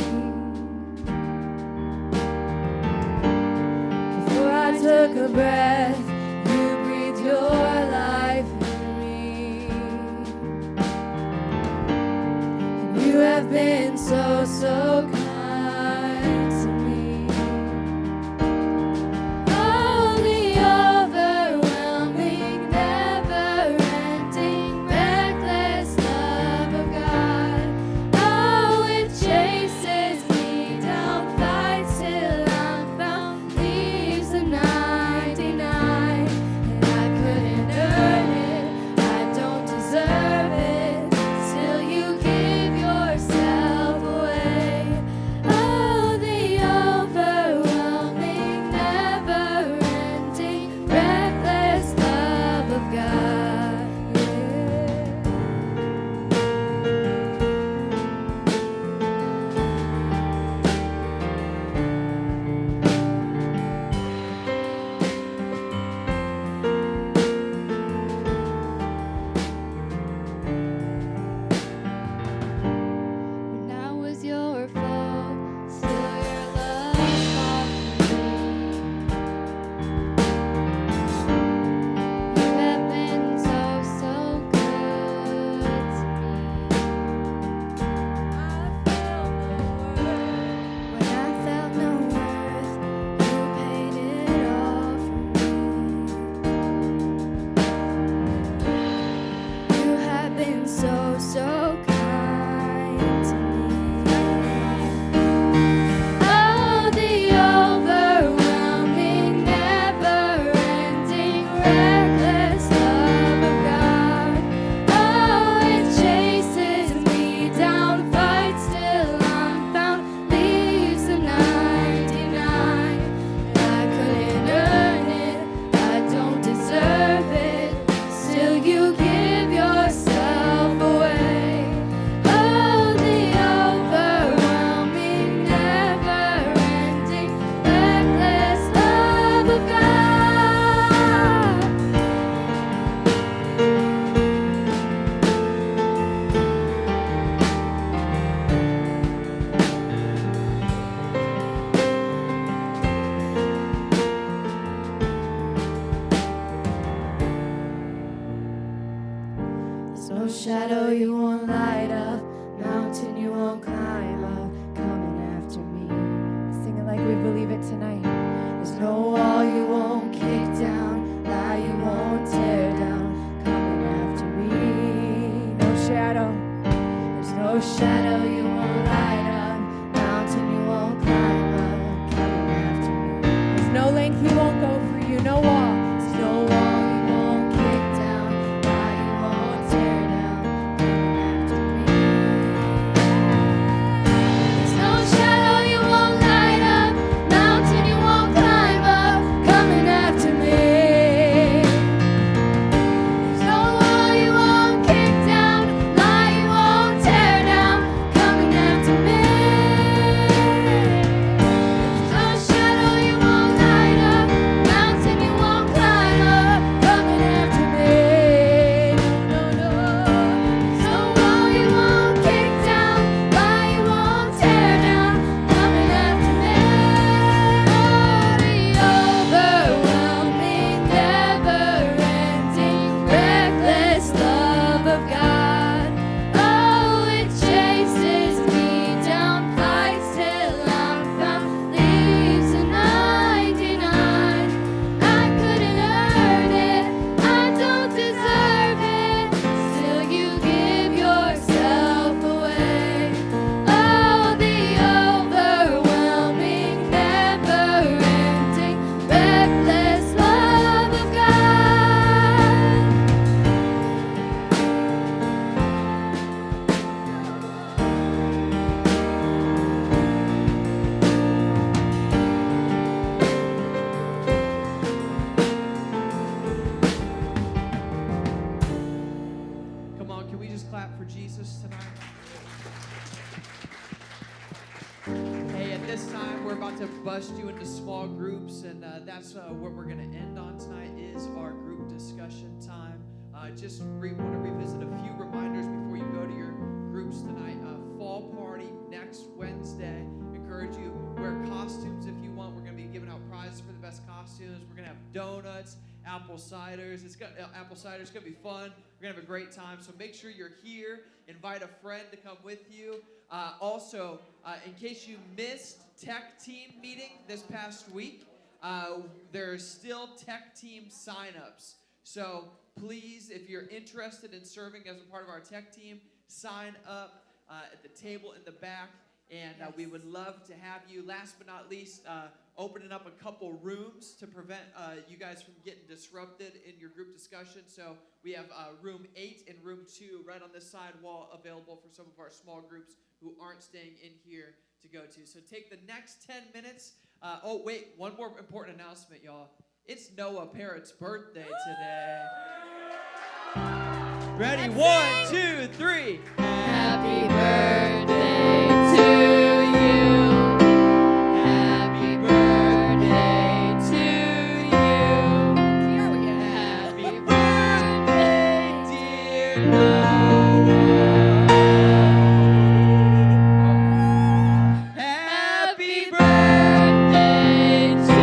Before I took a breath, you breathed your life in me. And you have been so, so kind to me. Oh, the overwhelming, never-ending, reckless love of God. Oh, it chases me down, fights till I'm found, leaves the 99. And I couldn't earn it, I don't deserve it, still you give yourself away. Oh, the overwhelming, never-ending, reckless love of God. When I was your foe, still your love fought for me. You have been so, so good to me. When I felt no worth, you paid it all for me. You have been so, so kind to me. Oh, the overwhelming, never-ending, reckless love of God. Oh, it chases me down, fights till I'm found, leaves the 99. And I couldn't earn it, I don't deserve it, still you give yourself away. Oh, the overwhelming, never-ending, reckless love of God. There's no shadow you won't light up, mountain you won't climb up, coming after me. Sing it like we believe it tonight. There's no wall you won't kick down, lie you won't tear down, coming after me. No shadow, there's no shadow you won't light up, mountain you won't climb up, coming after me. There's no length you won't go for you, no wall. There's no wall you won't kick down, lie you won't tear down, coming after me. There's no shadow you won't light up, mountain you won't climb up, coming after me. There's no wall you won't kick down, lie you won't tear down, coming after me. There's no shadow you won't light up, mountain you won't climb up, coming after me. No, no, no. There's no wall you won't kick down, lie you won't tear down, coming after me. Oh, the overwhelming, never-ending, reckless love of God. Oh, it chases me down, fights till I'm found, leaves a 99. I couldn't earn it, I don't deserve it, still you give yourself away. Oh, the overwhelming, never-ending, reckless love of God. Come on, can we just clap for Jesus tonight? Hey, at this time, we're about to bust you into small groups, and that's what we're going to end on tonight is our group discussion time. Just want to revisit a few reminders before you go to your apple ciders. Apple cider. It's gonna be fun. We're gonna have a great time. So make sure you're here. Invite a friend to come with you. Also, in case you missed tech team meeting this past week, there's still tech team signups. So please, if you're interested in serving as a part of our tech team, sign up at the table in the back, and we would love to have you. Last but not least, opening up a couple rooms to prevent you guys from getting disrupted in your group discussion. So we have room 8 and room 2 right on this side wall available for some of our small groups who aren't staying in here to go to. So take the next 10 minutes. Oh, wait, one more important announcement, y'all. It's Noah Parrott's birthday today. Ready? 1, 2, 3. Happy birthday to you. Happy birthday to you. Happy birthday, dear Noah. Happy birthday to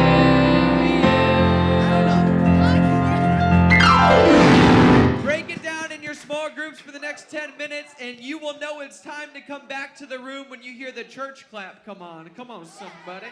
you. Break it down in your small groups for the next 10 minutes, and you will know it's time to come back to the room when you hear the church clap. Come on, somebody.